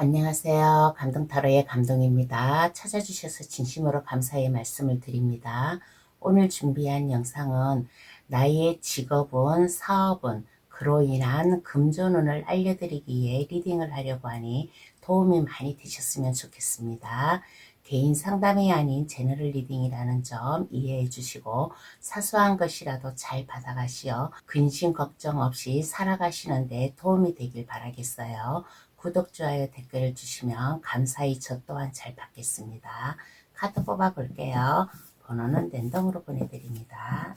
안녕하세요. 감동타로의 감동입니다. 찾아주셔서 진심으로 감사의 말씀을 드립니다. 오늘 준비한 영상은 나의 직업은, 사업은, 그로 인한 금전운을 알려드리기 위해 리딩을 하려고 하니 도움이 많이 되셨으면 좋겠습니다. 개인 상담이 아닌 제너럴 리딩이라는 점 이해해 주시고 사소한 것이라도 잘 받아가시어 근심 걱정 없이 살아가시는데 도움이 되길 바라겠어요. 구독, 좋아요, 댓글을 주시면 감사히 저 또한 잘 받겠습니다. 카드 뽑아 볼게요. 번호는 랜덤으로 보내드립니다.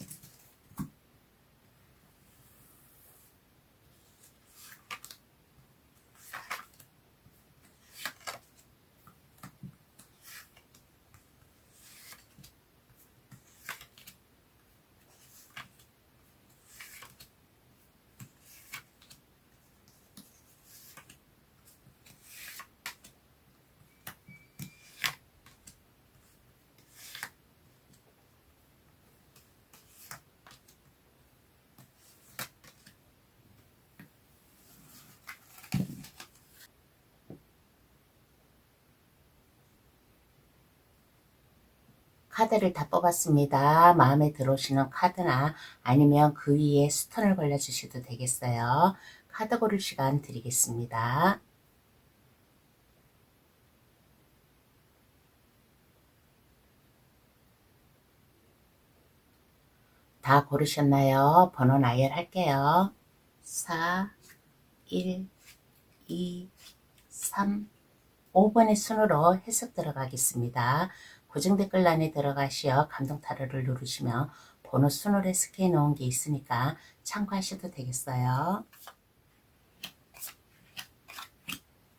카드를 다 뽑았습니다. 마음에 들어오시는 카드나 아니면 그 위에 스톤을 걸려주셔도 되겠어요. 카드 고를 시간 드리겠습니다. 다 고르셨나요? 번호 나열할게요. 4, 1, 2, 3, 5번의 순으로 해석 들어가겠습니다. 고정 댓글란에 들어가시어 감동 타로를 누르시면 번호 순으로 해석해 놓은 게 있으니까 참고하셔도 되겠어요.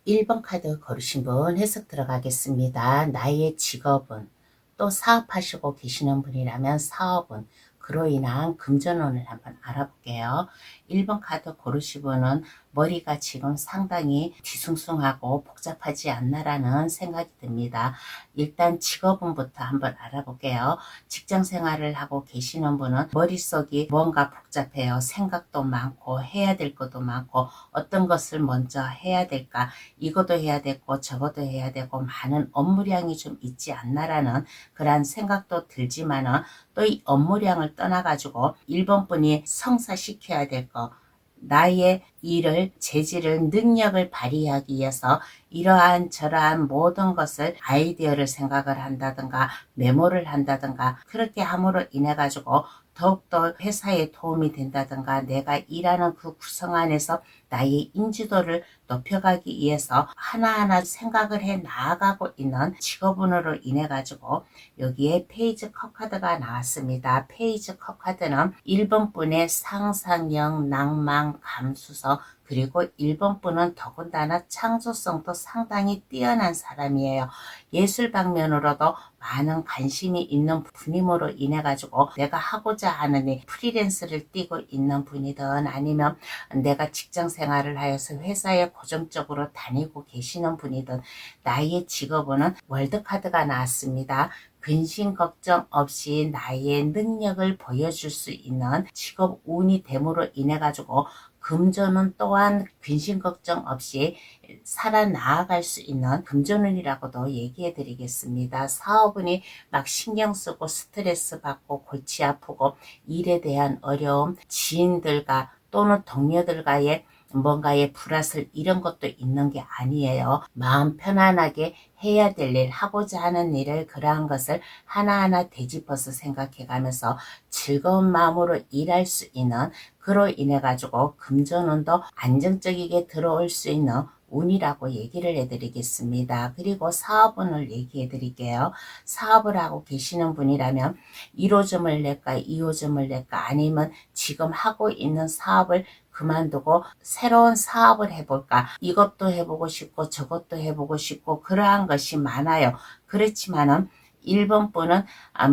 1번 카드 고르신 분 해석 들어가겠습니다. 나의 직업은, 또 사업하시고 계시는 분이라면 사업은, 그로 인한 금전운을 한번 알아볼게요. 1번 카드 고르신 분은 머리가 지금 상당히 뒤숭숭하고 복잡하지 않나라는 생각이 듭니다. 일단 직업운부터 한번 알아볼게요. 직장 생활을 하고 계시는 분은 머릿속이 뭔가 복잡해요. 생각도 많고 해야 될 것도 많고 어떤 것을 먼저 해야 될까, 이것도 해야 되고 저것도 해야 되고 많은 업무량이 좀 있지 않나라는 그런 생각도 들지만은 또 이 업무량을 떠나가지고 1번 분이 성사시켜야 될 거, 나의 일을, 재질을, 능력을 발휘하기 위해서 이러한 저러한 모든 것을 아이디어를 생각을 한다든가 메모를 한다든가 그렇게 함으로 인해 가지고 더욱더 회사에 도움이 된다든가 내가 일하는 그 구성 안에서 나의 인지도를 높여가기 위해서 하나하나 생각을 해 나아가고 있는 직업운으로 인해 가지고 여기에 페이지 컵 카드가 나왔습니다. 페이지 컵 카드는 1번 분의 상상력, 낭만, 감수성, 그리고 1번 분은 더군다나 창조성도 상당히 뛰어난 사람이에요. 예술 방면으로도 많은 관심이 있는 분임으로 인해 가지고 내가 하고자 하는 이 프리랜서를 뛰고 있는 분이든 아니면 내가 직장 생활을 하여서 회사에 고정적으로 다니고 계시는 분이든 나의 직업은 월드카드가 나왔습니다. 근심 걱정 없이 나의 능력을 보여줄 수 있는 직업 운이 됨으로 인해 가지고 금전은 또한 근심 걱정 없이 살아나아갈 수 있는 금전운이라고도 얘기해 드리겠습니다. 사업운이 막 신경 쓰고 스트레스 받고 골치 아프고 일에 대한 어려움, 지인들과 또는 동료들과의 뭔가의 불화설 이런 것도 있는 게 아니에요. 마음 편안하게 해야 될 일, 하고자 하는 일을 그러한 것을 하나하나 되짚어서 생각해 가면서 즐거운 마음으로 일할 수 있는, 그로 인해 가지고 금전운도 안정적이게 들어올 수 있는 운이라고 얘기를 해드리겠습니다. 그리고 사업운을 얘기해 드릴게요. 사업을 하고 계시는 분이라면 1호점을 낼까 2호점을 낼까 아니면 지금 하고 있는 사업을 그만두고 새로운 사업을 해볼까, 이것도 해보고 싶고 저것도 해보고 싶고 그러한 것이 많아요. 그렇지만은 1번 분은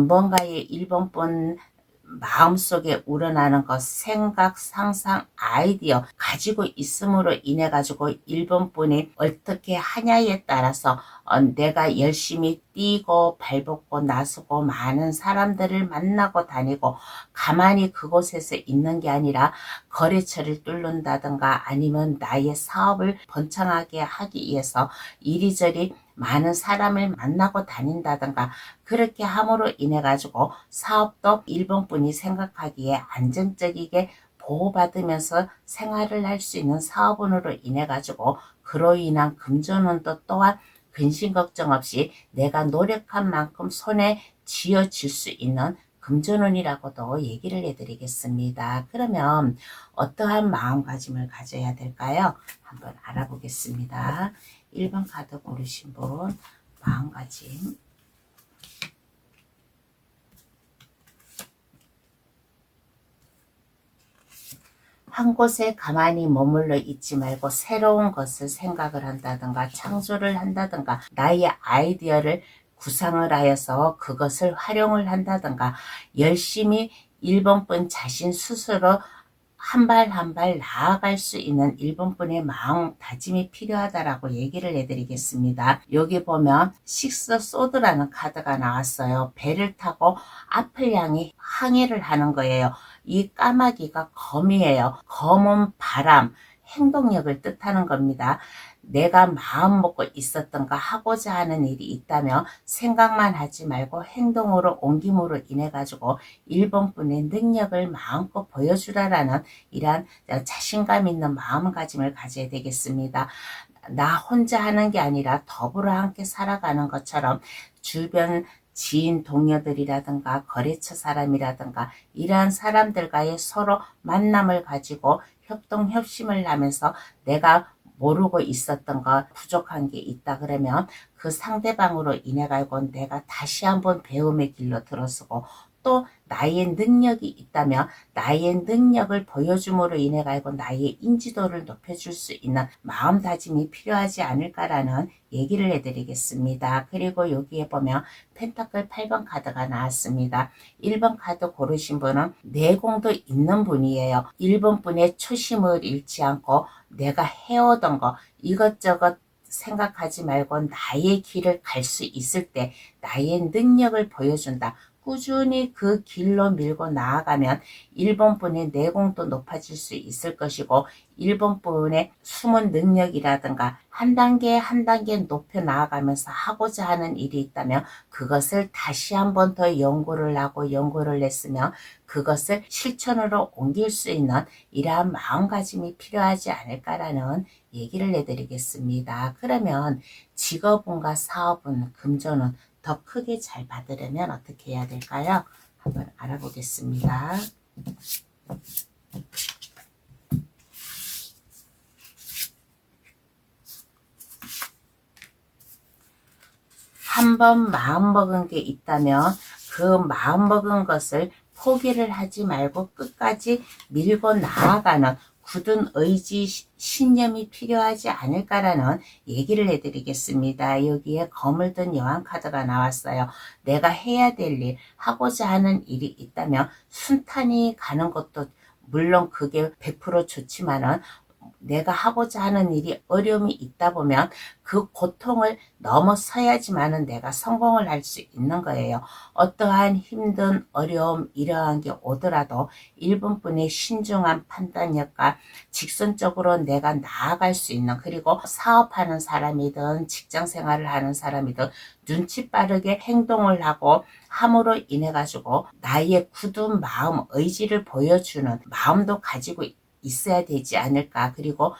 뭔가의 1번 분 마음속에 우러나는 것, 생각, 상상, 아이디어 가지고 있음으로 인해 가지고 1번 분이 어떻게 하냐에 따라서 내가 열심히 뛰고 발벗고 나서고 많은 사람들을 만나고 다니고 가만히 그곳에서 있는 게 아니라 거래처를 뚫는다든가 아니면 나의 사업을 번창하게 하기 위해서 이리저리 많은 사람을 만나고 다닌다든가 그렇게 함으로 인해 가지고 사업도 일본 분이 생각하기에 안정적이게 보호받으면서 생활을 할 수 있는 사업원으로 인해 가지고 그로 인한 금전운도 또한 근심 걱정 없이 내가 노력한 만큼 손에 쥐어질 수 있는 금전운이라고도 얘기를 해드리겠습니다. 그러면 어떠한 마음가짐을 가져야 될까요? 한번 알아보겠습니다. 1번 카드 고르신 분 마음가짐. 한 곳에 가만히 머물러 있지 말고 새로운 것을 생각을 한다든가 창조를 한다든가 나의 아이디어를 구상을 하여서 그것을 활용을 한다든가 열심히 1번분 자신 스스로 한 발 한 발 나아갈 수 있는 1번분의 마음다짐이 필요하다라고 얘기를 해드리겠습니다. 여기 보면 식스 소드라는 카드가 나왔어요. 배를 타고 앞을 향해 항해를 하는 거예요. 이 까마귀가 검이에요. 검은 바람, 행동력을 뜻하는 겁니다. 내가 마음 먹고 있었던가 하고자 하는 일이 있다면 생각만 하지 말고 행동으로 옮김으로 인해 가지고 1번분의 능력을 마음껏 보여주라라는 이러한 자신감 있는 마음가짐을 가져야 되겠습니다. 나 혼자 하는 게 아니라 더불어 함께 살아가는 것처럼 주변 지인 동료들이라든가 거래처 사람이라든가 이러한 사람들과의 서로 만남을 가지고 협동 협심을 하면서 내가 모르고 있었던 거 부족한 게 있다 그러면 그 상대방으로 인해 가지고 내가 다시 한번 배움의 길로 들어서고 또 나의 능력이 있다면 나의 능력을 보여줌으로 인해 가지고 나의 인지도를 높여줄 수 있는 마음다짐이 필요하지 않을까라는 얘기를 해드리겠습니다. 그리고 여기에 보면 펜타클 8번 카드가 나왔습니다. 1번 카드 고르신 분은 내공도 있는 분이에요. 1번 분의 초심을 잃지 않고 내가 해오던 거 이것저것 생각하지 말고 나의 길을 갈 수 있을 때 나의 능력을 보여준다. 꾸준히 그 길로 밀고 나아가면 1번분의 내공도 높아질 수 있을 것이고 1번분의 숨은 능력이라든가 한 단계 한 단계 높여 나아가면서 하고자 하는 일이 있다면 그것을 다시 한 번 더 연구를 하고 연구를 했으면 그것을 실천으로 옮길 수 있는 이러한 마음가짐이 필요하지 않을까라는 얘기를 해드리겠습니다. 그러면 직업운과 사업운, 금전운 더 크게 잘 받으려면 어떻게 해야 될까요? 한번 알아보겠습니다. 한번 마음먹은 게 있다면 그 마음먹은 것을 포기를 하지 말고 끝까지 밀고 나아가는 굳은 의지, 신념이 필요하지 않을까라는 얘기를 해드리겠습니다. 여기에 검을 든 여왕 카드가 나왔어요. 내가 해야 될 일, 하고자 하는 일이 있다면 순탄히 가는 것도 물론 그게 100% 좋지만은 내가 하고자 하는 일이 어려움이 있다 보면 그 고통을 넘어서야지만은 내가 성공을 할 수 있는 거예요. 어떠한 힘든 어려움 이러한 게 오더라도 1번분의 신중한 판단력과 직선적으로 내가 나아갈 수 있는 그리고 사업하는 사람이든 직장생활을 하는 사람이든 눈치 빠르게 행동을 하고 함으로 인해 가지고 나의 굳은 마음 의지를 보여주는 마음도 가지고 있어야 되지 않을까. 그리고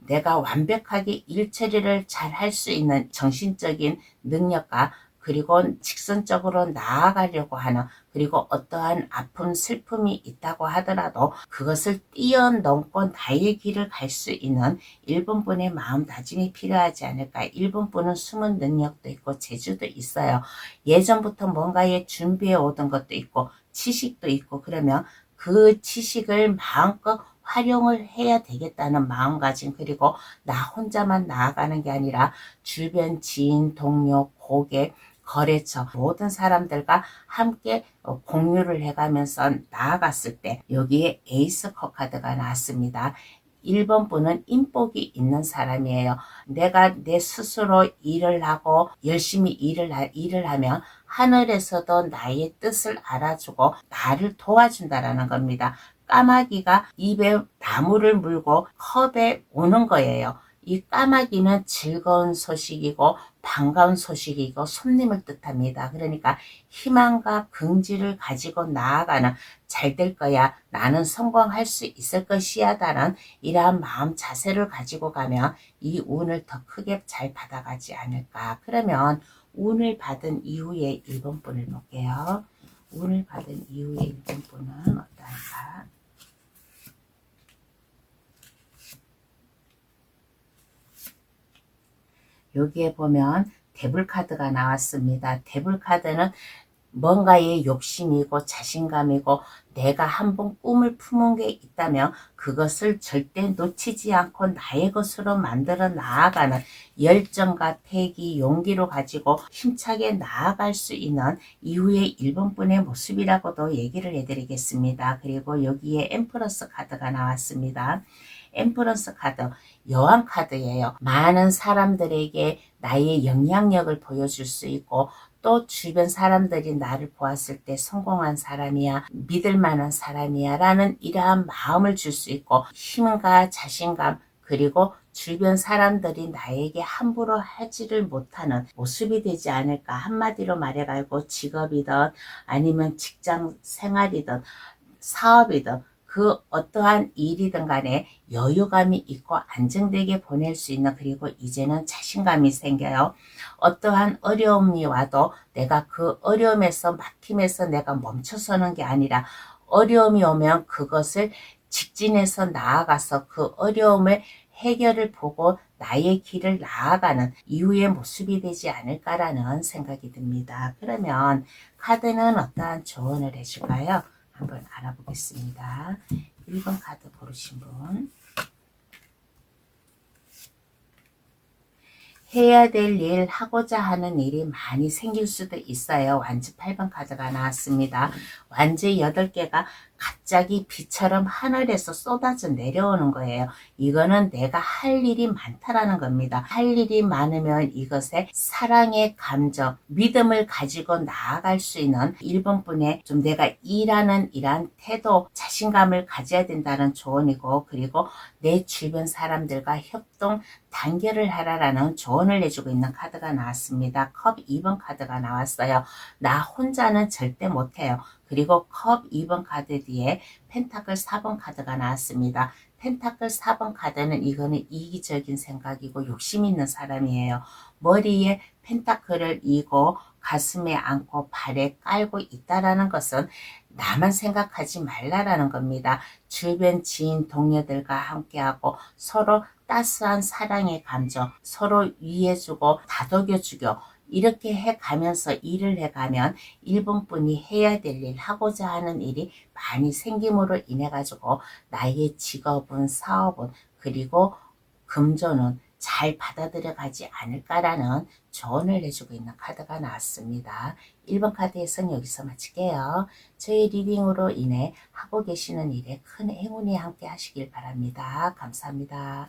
내가 완벽하게 일 처리를 잘 할 수 있는 정신적인 능력과 그리고 직선적으로 나아가려고 하는 그리고 어떠한 아픔 슬픔이 있다고 하더라도 그것을 뛰어넘고 나의 길을 갈 수 있는 1번분의 마음다짐이 필요하지 않을까. 1번분은 숨은 능력도 있고 재주도 있어요. 예전부터 뭔가에 준비해 오던 것도 있고 지식도 있고 그러면 그 지식을 마음껏 활용을 해야 되겠다는 마음가짐 그리고 나 혼자만 나아가는 게 아니라 주변 지인, 동료, 고객, 거래처 모든 사람들과 함께 공유를 해가면서 나아갔을 때 여기에 에이스 컵 카드가 나왔습니다. 1번 분은 인복이 있는 사람이에요. 내가 내 스스로 일을 하고 열심히 일을 하면 하늘에서도 나의 뜻을 알아주고 나를 도와준다라는 겁니다. 까마귀가 입에 나무를 물고 컵에 오는 거예요. 이 까마귀는 즐거운 소식이고 반가운 소식이고 손님을 뜻합니다. 그러니까 희망과 긍지를 가지고 나아가는 잘 될 거야, 나는 성공할 수 있을 것이야 라는 이러한 마음 자세를 가지고 가면 이 운을 더 크게 잘 받아가지 않을까. 그러면 운을 받은 이후에 1번 분을 볼게요. 운을 받은 이후에 1번 분은 어떨까? 여기에 보면 데블 카드가 나왔습니다. 데블 카드는 뭔가의 욕심이고 자신감이고 내가 한번 꿈을 품은 게 있다면 그것을 절대 놓치지 않고 나의 것으로 만들어 나아가는 열정과 패기, 용기로 가지고 힘차게 나아갈 수 있는 이후의 1번 분의 모습이라고도 얘기를 해드리겠습니다. 그리고 여기에 엠프러스 카드가 나왔습니다. 엠프러스 카드, 여왕 카드예요. 많은 사람들에게 나의 영향력을 보여줄 수 있고 또 주변 사람들이 나를 보았을 때 성공한 사람이야, 믿을 만한 사람이야 라는 이러한 마음을 줄 수 있고 힘과 자신감, 그리고 주변 사람들이 나에게 함부로 하지를 못하는 모습이 되지 않을까. 한마디로 말해가지고 직업이든 아니면 직장 생활이든 사업이든 그 어떠한 일이든 간에 여유감이 있고 안정되게 보낼 수 있는, 그리고 이제는 자신감이 생겨요. 어떠한 어려움이 와도 내가 그 어려움에서 막힘에서 내가 멈춰서는 게 아니라 어려움이 오면 그것을 직진해서 나아가서 그 어려움을 해결을 보고 나의 길을 나아가는 이후의 모습이 되지 않을까라는 생각이 듭니다. 그러면 카드는 어떠한 조언을 해줄까요? 한번 알아보겠습니다. 1번 카드 고르신 분. 해야 될 일, 하고자 하는 일이 많이 생길 수도 있어요. 완지 8번 카드가 나왔습니다. 완지 8개가 갑자기 비처럼 하늘에서 쏟아져 내려오는 거예요. 이거는 내가 할 일이 많다라는 겁니다. 할 일이 많으면 이것에 사랑의 감정, 믿음을 가지고 나아갈 수 있는 1번 분의 좀 내가 일하는 이러한 태도, 자신감을 가져야 된다는 조언이고, 그리고 내 주변 사람들과 협동, 단결을 하라라는 조언을 해주고 있는 카드가 나왔습니다. 컵 2번 카드가 나왔어요. 나 혼자는 절대 못해요. 그리고 컵 2번 카드 뒤에 펜타클 4번 카드가 나왔습니다. 펜타클 4번 카드는 이거는 이기적인 생각이고 욕심 있는 사람이에요. 머리에 펜타클을 이고 가슴에 안고 발에 깔고 있다라는 것은 나만 생각하지 말라라는 겁니다. 주변 지인 동료들과 함께하고 서로 따스한 사랑의 감정, 서로 위해주고 다독여주고 이렇게 해가면서 일을 해가면 1번 분이 해야 될 일, 하고자 하는 일이 많이 생김으로 인해 가지고 나의 직업은, 사업은, 그리고 금전은 잘 받아들여 가지 않을까라는 조언을 해주고 있는 카드가 나왔습니다. 1번 카드에서는 여기서 마칠게요. 저희 리딩으로 인해 하고 계시는 일에 큰 행운이 함께 하시길 바랍니다. 감사합니다.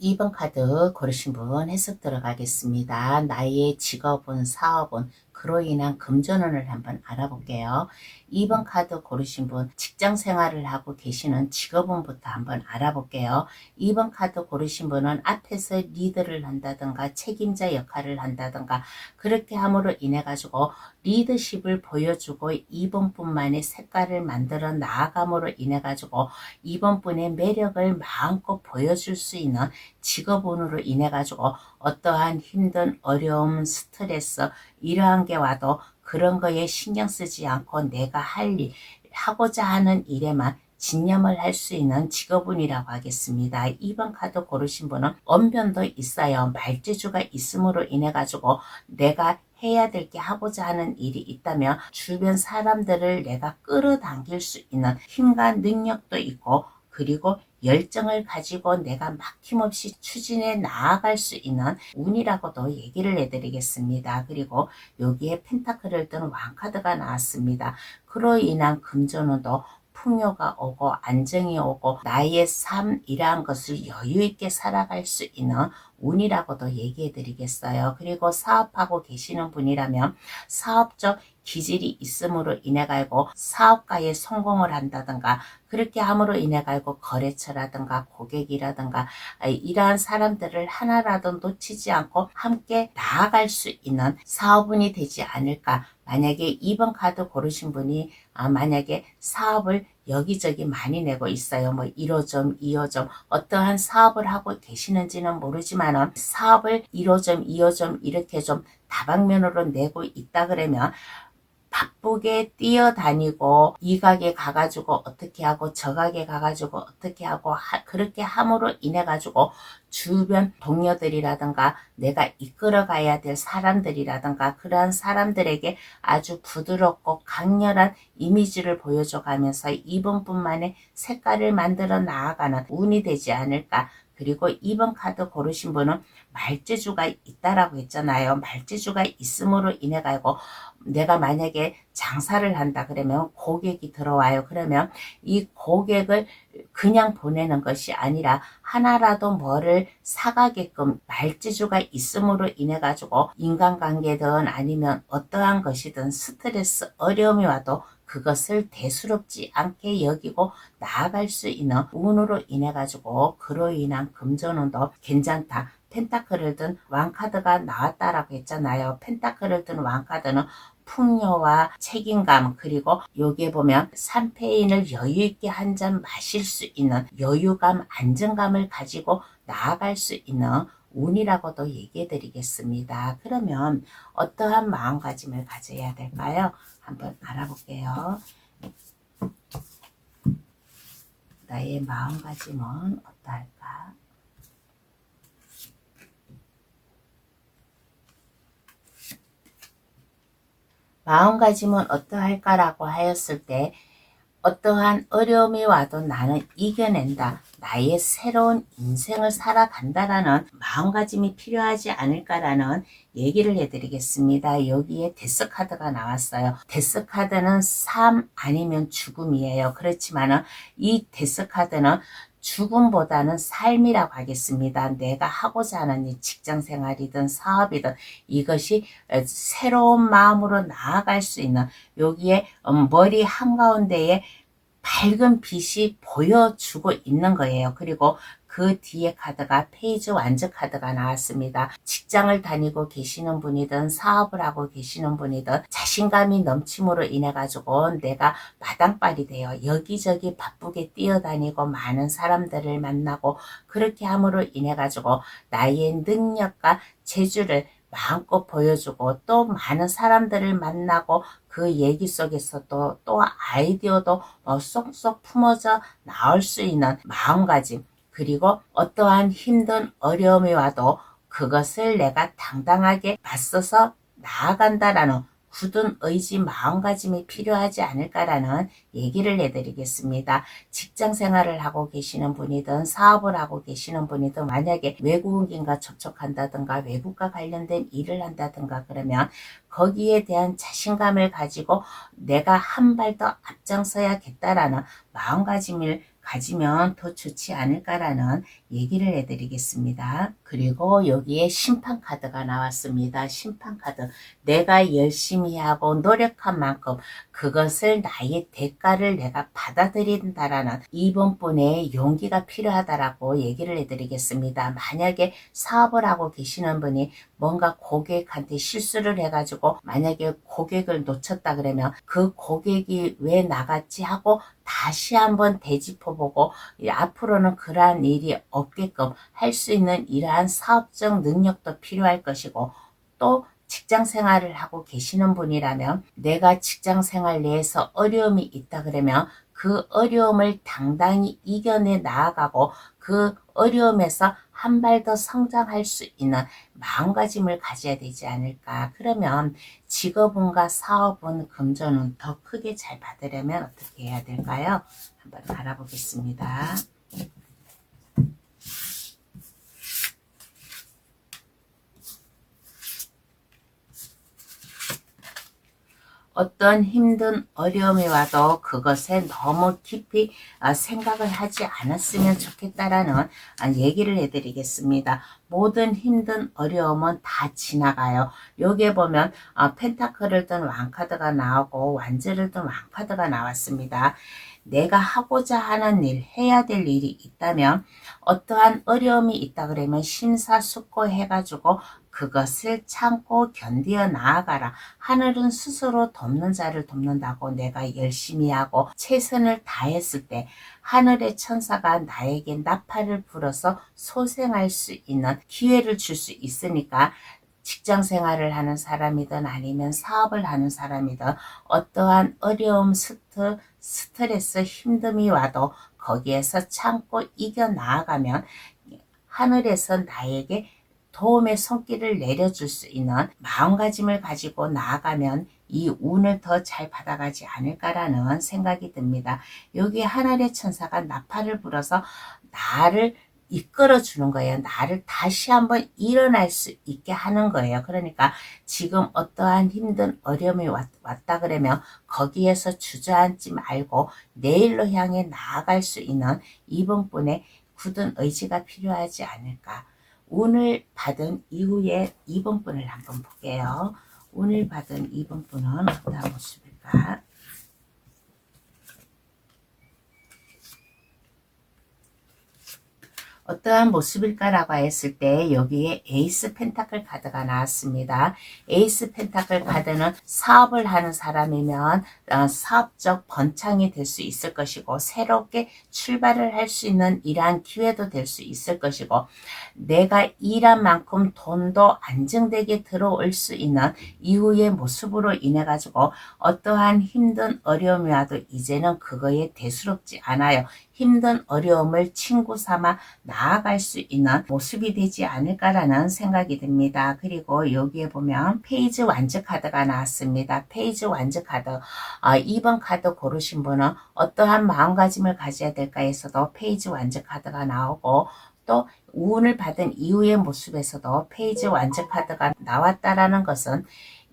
2번 카드 고르신 분 해석 들어가겠습니다. 나의 직업은, 사업은, 그로 인한 금전운을 한번 알아볼게요. 2번 카드 고르신 분 직장 생활을 하고 계시는 직업운부터 한번 알아볼게요. 2번 카드 고르신 분은 앞에서 리드를 한다든가 책임자 역할을 한다든가 그렇게 함으로 인해 가지고 리더십을 보여주고 2번 분만의 색깔을 만들어 나아감으로 인해 가지고 2번 분의 매력을 마음껏 보여줄 수 있는 직업운으로 인해 가지고 어떠한 힘든 어려움, 스트레스 이러한 게 와도 그런 거에 신경 쓰지 않고 내가 할 일, 하고자 하는 일에만 진념을 할 수 있는 직업운이라고 하겠습니다. 2번 카드 고르신 분은 언변도 있어요. 말재주가 있음으로 인해 가지고 내가 해야 될 게, 하고자 하는 일이 있다면 주변 사람들을 내가 끌어당길 수 있는 힘과 능력도 있고, 그리고 열정을 가지고 내가 막힘없이 추진해 나아갈 수 있는 운이라고도 얘기를 해드리겠습니다. 그리고 여기에 펜타클을 든 왕카드가 나왔습니다. 그로 인한 금전운도 풍요가 오고 안정이 오고 나의 삶이라는 것을 여유 있게 살아갈 수 있는 운이라고도 얘기해 드리겠어요. 그리고 사업하고 계시는 분이라면 사업적 기질이 있음으로 인해 가지고 사업가에 성공을 한다든가 그렇게 함으로 인해 가지고 거래처라든가 고객이라든가 이러한 사람들을 하나라도 놓치지 않고 함께 나아갈 수 있는 사업운이 되지 않을까. 만약에 2번 카드 고르신 분이 만약에 사업을 여기저기 많이 내고 있어요. 뭐 1호점, 2호점 어떠한 사업을 하고 계시는지는 모르지만 사업을 1호점, 2호점 이렇게 좀 다방면으로 내고 있다 그러면 바쁘게 뛰어다니고 이 가게 가가지고 어떻게 하고 저 가게 가가지고 어떻게 하고 그렇게 함으로 인해 가지고 주변 동료들이라든가 내가 이끌어 가야 될 사람들이라든가 그러한 사람들에게 아주 부드럽고 강렬한 이미지를 보여줘 가면서 이번뿐만의 색깔을 만들어 나아가는 운이 되지 않을까. 그리고 2번 카드 고르신 분은 말재주가 있다라고 했잖아요. 말재주가 있음으로 인해 가지고 내가 만약에 장사를 한다 그러면 고객이 들어와요. 그러면 이 고객을 그냥 보내는 것이 아니라 하나라도 뭐를 사가게끔 말재주가 있음으로 인해 가지고 인간관계든 아니면 어떠한 것이든 스트레스 어려움이 와도 그것을 대수롭지 않게 여기고 나아갈 수 있는 운으로 인해 가지고 그로 인한 금전운도 괜찮다. 펜타클을 든 왕카드가 나왔다라고 했잖아요. 펜타클을 든 왕카드는 풍요와 책임감 그리고 여기에 보면 샴페인을 여유있게 한 잔 마실 수 있는 여유감 안정감을 가지고 나아갈 수 있는 운이라고도 얘기해 드리겠습니다. 그러면 어떠한 마음가짐을 가져야 될까요? 한번 알아볼게요. 나의 마음가짐은 어떠할까? 마음가짐은 어떠할까라고 하였을 때 어떠한 어려움이 와도 나는 이겨낸다. 나의 새로운 인생을 살아간다라는 마음가짐이 필요하지 않을까라는 얘기를 해드리겠습니다. 여기에 데스카드가 나왔어요. 데스카드는 삶 아니면 죽음이에요. 그렇지만 이 데스카드는 죽음보다는 삶이라고 하겠습니다. 내가 하고자 하는 이 직장생활이든 사업이든 이것이 새로운 마음으로 나아갈 수 있는 여기에 머리 한가운데에 밝은 빛이 보여주고 있는 거예요. 그리고 그 뒤에 카드가 페이지 완즈 카드가 나왔습니다. 직장을 다니고 계시는 분이든 사업을 하고 계시는 분이든 자신감이 넘침으로 인해 가지고 내가 마당발이 돼요. 여기저기 바쁘게 뛰어다니고 많은 사람들을 만나고 그렇게 함으로 인해 가지고 나의 능력과 재주를 마음껏 보여주고 또 많은 사람들을 만나고 그 얘기 속에서도 또 아이디어도 쏙쏙 품어져 나올 수 있는 마음가짐 그리고 어떠한 힘든 어려움이 와도 그것을 내가 당당하게 맞서서 나아간다라는 굳은 의지 마음가짐이 필요하지 않을까라는 얘기를 해드리겠습니다. 직장 생활을 하고 계시는 분이든 사업을 하고 계시는 분이든 만약에 외국인과 접촉한다든가 외국과 관련된 일을 한다든가 그러면 거기에 대한 자신감을 가지고 내가 한 발 더 앞장서야겠다라는 마음가짐을 가지면 더 좋지 않을까라는 얘기를 해드리겠습니다. 그리고 여기에 심판카드가 나왔습니다. 심판카드. 내가 열심히 하고 노력한 만큼 그것을 나의 대가를 내가 받아들인다라는 이번 분의 용기가 필요하다라고 얘기를 해드리겠습니다. 만약에 사업을 하고 계시는 분이 뭔가 고객한테 실수를 해가지고 만약에 고객을 놓쳤다 그러면 그 고객이 왜 나갔지 하고 다시 한번 되짚어보고 앞으로는 그러한 일이 없게끔 할 수 있는 이러한 사업적 능력도 필요할 것이고 또 직장 생활을 하고 계시는 분이라면 내가 직장 생활 내에서 어려움이 있다 그러면 그 어려움을 당당히 이겨내 나아가고 그 어려움에서 한 발 더 성장할 수 있는 마음가짐을 가져야 되지 않을까. 그러면 직업운과 사업운, 금전운 더 크게 잘 받으려면 어떻게 해야 될까요? 한번 알아보겠습니다. 어떤 힘든 어려움이 와도 그것에 너무 깊이 생각을 하지 않았으면 좋겠다라는 얘기를 해드리겠습니다. 모든 힘든 어려움은 다 지나가요. 여기에 보면 펜타클을 든 왕카드가 나오고 완즈를 든 왕카드가 나왔습니다. 내가 하고자 하는 일, 해야 될 일이 있다면 어떠한 어려움이 있다 그러면 심사숙고해가지고 그것을 참고 견디어 나아가라. 하늘은 스스로 돕는 자를 돕는다고. 내가 열심히 하고 최선을 다했을 때 하늘의 천사가 나에게 나팔을 불어서 소생할 수 있는 기회를 줄 수 있으니까 직장 생활을 하는 사람이든 아니면 사업을 하는 사람이든 어떠한 어려움, 스트레스, 힘듦이 와도 거기에서 참고 이겨 나아가면 하늘에서 나에게 도움의 손길을 내려줄 수 있는 마음가짐을 가지고 나아가면 이 운을 더 잘 받아가지 않을까라는 생각이 듭니다. 여기 하늘의 천사가 나팔을 불어서 나를 이끌어 주는 거예요. 나를 다시 한번 일어날 수 있게 하는 거예요. 그러니까 지금 어떠한 힘든 어려움이 왔다 그러면 거기에서 주저앉지 말고 내일로 향해 나아갈 수 있는 이분뿐의 굳은 의지가 필요하지 않을까. 운을 받은 이후에 2번 분을 한번 볼게요. 운을 받은 2번 분은 어떤 모습일까? 어떠한 모습일까라고 했을 때 여기에 에이스 펜타클 카드가 나왔습니다. 에이스 펜타클 카드는 사업을 하는 사람이면 사업적 번창이 될 수 있을 것이고 새롭게 출발을 할 수 있는 이러한 기회도 될 수 있을 것이고 내가 일한 만큼 돈도 안정되게 들어올 수 있는 이후의 모습으로 인해 가지고 어떠한 힘든 어려움이 와도 이제는 그거에 대수롭지 않아요. 힘든 어려움을 친구 삼아 나아갈 수 있는 모습이 되지 않을까라는 생각이 듭니다. 그리고 여기에 보면 페이지 완즈 카드가 나왔습니다. 페이지 완즈 카드 2번 카드 고르신 분은 어떠한 마음가짐을 가져야 될까 해서도 페이지 완즈 카드가 나오고 또 운을 받은 이후의 모습에서도 페이지 완즈 카드가 나왔다라는 것은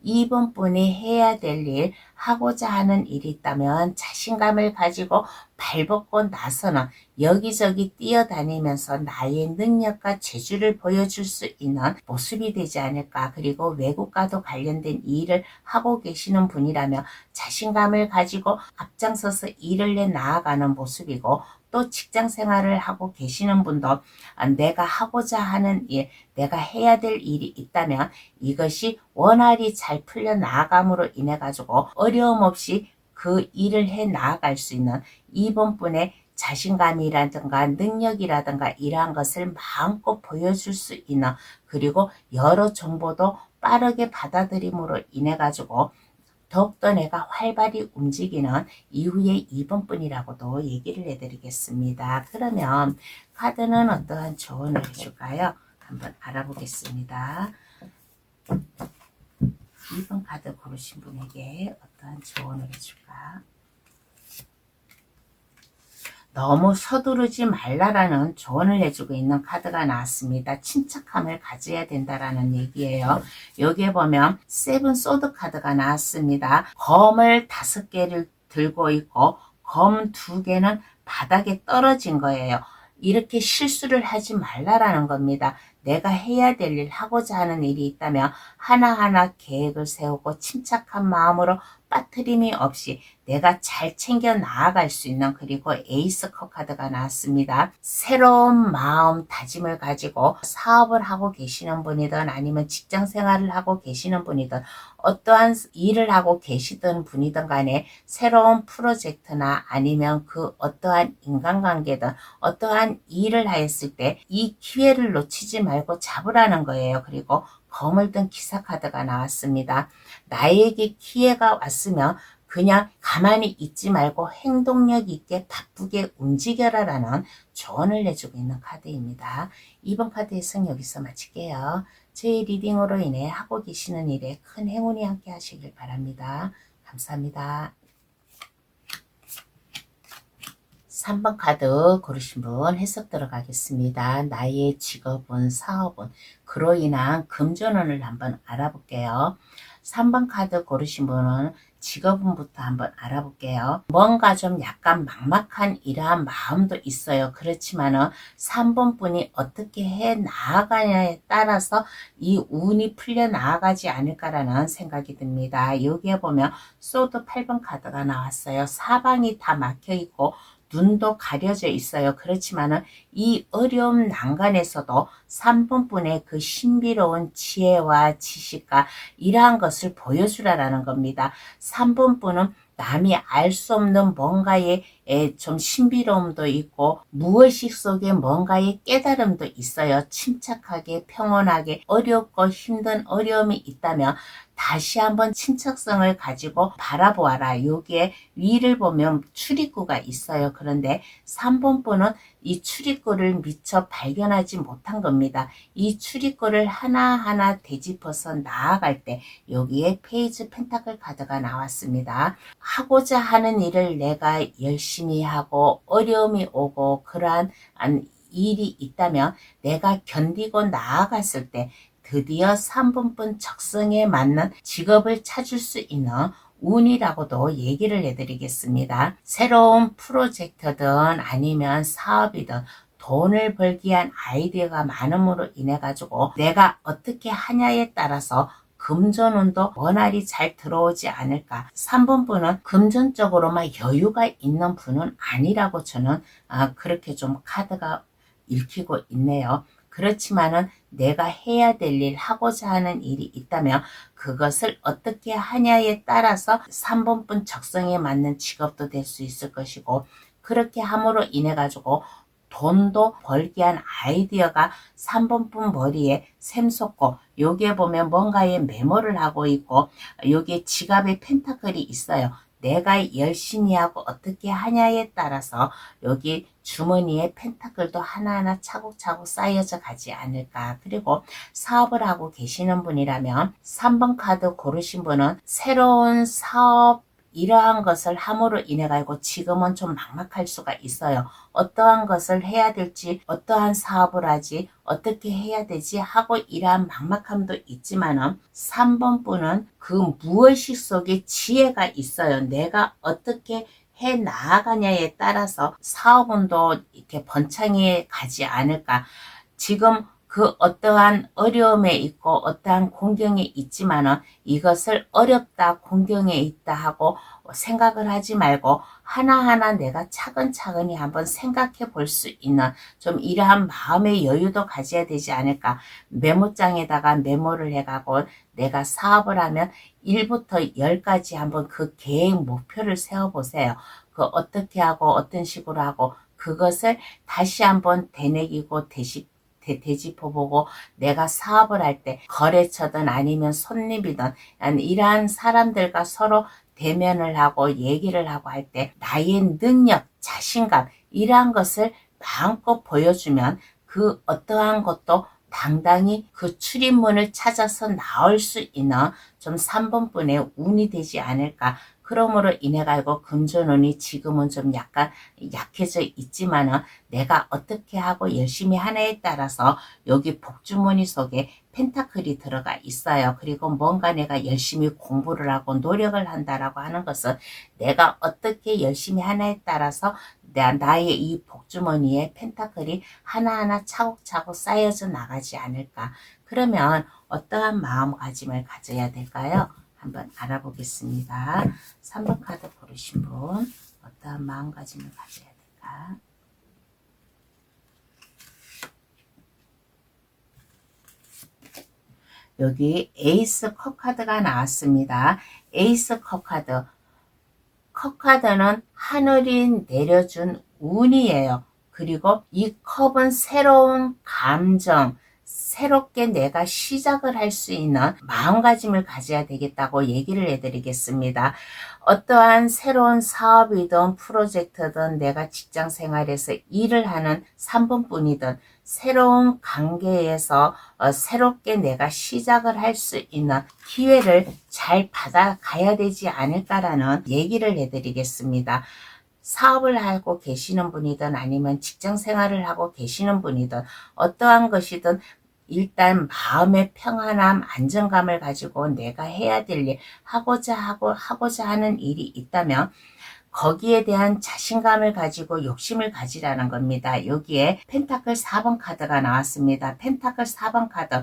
이번 분이 해야 될 일, 하고자 하는 일이 있다면 자신감을 가지고 발벗고 나서는 여기저기 뛰어다니면서 나의 능력과 재주를 보여줄 수 있는 모습이 되지 않을까. 그리고 외국과도 관련된 일을 하고 계시는 분이라면 자신감을 가지고 앞장서서 일을 내 나아가는 모습이고 또 직장 생활을 하고 계시는 분도 내가 하고자 하는 일, 내가 해야 될 일이 있다면 이것이 원활히 잘 풀려 나감으로 인해 가지고 어려움 없이 그 일을 해 나아갈 수 있는 이번 분의 자신감이라든가 능력이라든가 이러한 것을 마음껏 보여줄 수 있는 그리고 여러 정보도 빠르게 받아들임으로 인해 가지고 더욱더 내가 활발히 움직이는 이후의 2번 분이라고도 얘기를 해드리겠습니다. 그러면 카드는 어떠한 조언을 해줄까요? 한번 알아보겠습니다. 2번 카드 고르신 분에게 어떠한 조언을 해줄까? 너무 서두르지 말라라는 조언을 해주고 있는 카드가 나왔습니다. 침착함을 가져야 된다라는 얘기예요. 여기에 보면 세븐 소드 카드가 나왔습니다. 검을 5개를 들고 있고 검 2개는 바닥에 떨어진 거예요. 이렇게 실수를 하지 말라라는 겁니다. 내가 해야 될 일, 하고자 하는 일이 있다면 하나하나 계획을 세우고 침착한 마음으로 빠트림이 없이 내가 잘 챙겨 나아갈 수 있는 그리고 에이스 컵 카드가 나왔습니다. 새로운 마음 다짐을 가지고 사업을 하고 계시는 분이든 아니면 직장 생활을 하고 계시는 분이든 어떠한 일을 하고 계시던 분이든 간에 새로운 프로젝트나 아니면 그 어떠한 인간관계든 어떠한 일을 하였을 때 이 기회를 놓치지 말고 잡으라는 거예요. 그리고 검을 든 기사 카드가 나왔습니다. 나에게 기회가 왔으면 그냥 가만히 있지 말고 행동력 있게 바쁘게 움직여라라는 조언을 해주고 있는 카드입니다. 2번 카드의 승 여기서 마칠게요. 제 리딩으로 인해 하고 계시는 일에 큰 행운이 함께 하시길 바랍니다. 감사합니다. 3번 카드 고르신 분 해석 들어가겠습니다. 나의 직업은, 사업은, 그로 인한 금전운을 한번 알아볼게요. 3번 카드 고르신 분은 직업운부터 한번 알아볼게요. 뭔가 좀 약간 막막한 이러한 마음도 있어요. 그렇지만은 3번 분이 어떻게 해 나아가냐에 따라서 이 운이 풀려 나아가지 않을까라는 생각이 듭니다. 여기에 보면 소드 8번 카드가 나왔어요. 사방이 다 막혀 있고 눈도 가려져 있어요. 그렇지만은 이 어려움 난간에서도 3번 분의 그 신비로운 지혜와 지식과 이러한 것을 보여주라는 겁니다. 3번 분은 남이 알 수 없는 뭔가의 좀 신비로움도 있고 무의식 속에 뭔가의 깨달음도 있어요. 침착하게 평온하게 어렵고 힘든 어려움이 있다면 다시 한번 침착성을 가지고 바라보아라. 여기에 위를 보면 출입구가 있어요. 그런데 3번 분은 이 출입구를 미처 발견하지 못한 겁니다. 이 출입구를 하나하나 되짚어서 나아갈 때 여기에 페이지 펜타클 카드가 나왔습니다. 하고자 하는 일을 내가 열심히 하고 어려움이 오고 그러한 일이 있다면 내가 견디고 나아갔을 때 드디어 3번분 적성에 맞는 직업을 찾을 수 있는 운이라고도 얘기를 해드리겠습니다. 새로운 프로젝트든 아니면 사업이든 돈을 벌기 위한 아이디어가 많음으로 인해 가지고 내가 어떻게 하냐에 따라서 금전운도 원활히 잘 들어오지 않을까. 3번 분은 금전적으로만 여유가 있는 분은 아니라고 저는 그렇게 좀 카드가 읽히고 있네요. 그렇지만은 내가 해야 될 일, 하고자 하는 일이 있다면 그것을 어떻게 하냐에 따라서 3번 분 적성에 맞는 직업도 될 수 있을 것이고, 그렇게 함으로 인해 가지고 돈도 벌기 위한 아이디어가 3번 분 머리에 샘솟고, 여기에 보면 뭔가에 메모를 하고 있고, 여기에 지갑에 펜타클이 있어요. 내가 열심히 하고 어떻게 하냐에 따라서 여기 주머니에 펜타클도 하나하나 차곡차곡 쌓여져 가지 않을까. 그리고 사업을 하고 계시는 분이라면 3번 카드 고르신 분은 새로운 사업 이러한 것을 함으로 인해 가지고 지금은 좀 막막할 수가 있어요. 어떠한 것을 해야 될지, 어떠한 사업을 하지, 어떻게 해야 되지 하고 이러한 막막함도 있지만은 3번 분은 그 무의식 속에 지혜가 있어요. 내가 어떻게 해 나아가냐에 따라서 사업운도 이렇게 번창해 가지 않을까. 지금 그 어떠한 어려움에 있고 어떠한 공경에 있지만은 이것을 어렵다 공경에 있다 하고 생각을 하지 말고 하나하나 내가 차근차근히 한번 생각해 볼 수 있는 좀 이러한 마음의 여유도 가져야 되지 않을까. 메모장에다가 메모를 해가고 내가 사업을 하면 1부터 10까지 한번 그 계획 목표를 세워보세요. 그 어떻게 하고 어떤 식으로 하고 그것을 다시 한번 되뇌기고 되짚어보고 내가 사업을 할 때 거래처든 아니면 손님이든 이러한 사람들과 서로 대면을 하고 얘기를 하고 할 때 나의 능력, 자신감 이러한 것을 마음껏 보여주면 그 어떠한 것도 당당히 그 출입문을 찾아서 나올 수 있는 좀 3번 분의 운이 되지 않을까. 그러므로 인해 가지고 금전운이 지금은 좀 약간 약해져 있지만은 내가 어떻게 하고 열심히 하냐에 따라서 여기 복주머니 속에 펜타클이 들어가 있어요. 그리고 뭔가 내가 열심히 공부를 하고 노력을 한다라고 하는 것은 내가 어떻게 열심히 하냐에 따라서 나의 이 복주머니에 펜타클이 하나하나 차곡차곡 쌓여져 나가지 않을까. 그러면 어떠한 마음가짐을 가져야 될까요? 한번 알아보겠습니다. 3번 카드 고르신 분 어떠한 마음가짐을 가져야 될까? 여기 에이스 컵 카드가 나왔습니다. 에이스 컵 카드. 컵 카드는 하늘이 내려준 운이에요. 그리고 이 컵은 새로운 감정, 새롭게 내가 시작을 할 수 있는 마음가짐을 가져야 되겠다고 얘기를 해드리겠습니다. 어떠한 새로운 사업이든 프로젝트든 내가 직장 생활에서 일을 하는 3번 분이든 새로운 관계에서 새롭게 내가 시작을 할 수 있는 기회를 잘 받아가야 되지 않을까라는 얘기를 해드리겠습니다. 사업을 하고 계시는 분이든 아니면 직장 생활을 하고 계시는 분이든 어떠한 것이든 일단 마음의 평안함, 안정감을 가지고 내가 해야 될 일, 하고자 하는 일이 있다면 거기에 대한 자신감을 가지고 욕심을 가지라는 겁니다. 여기에 펜타클 4번 카드가 나왔습니다. 펜타클 4번 카드.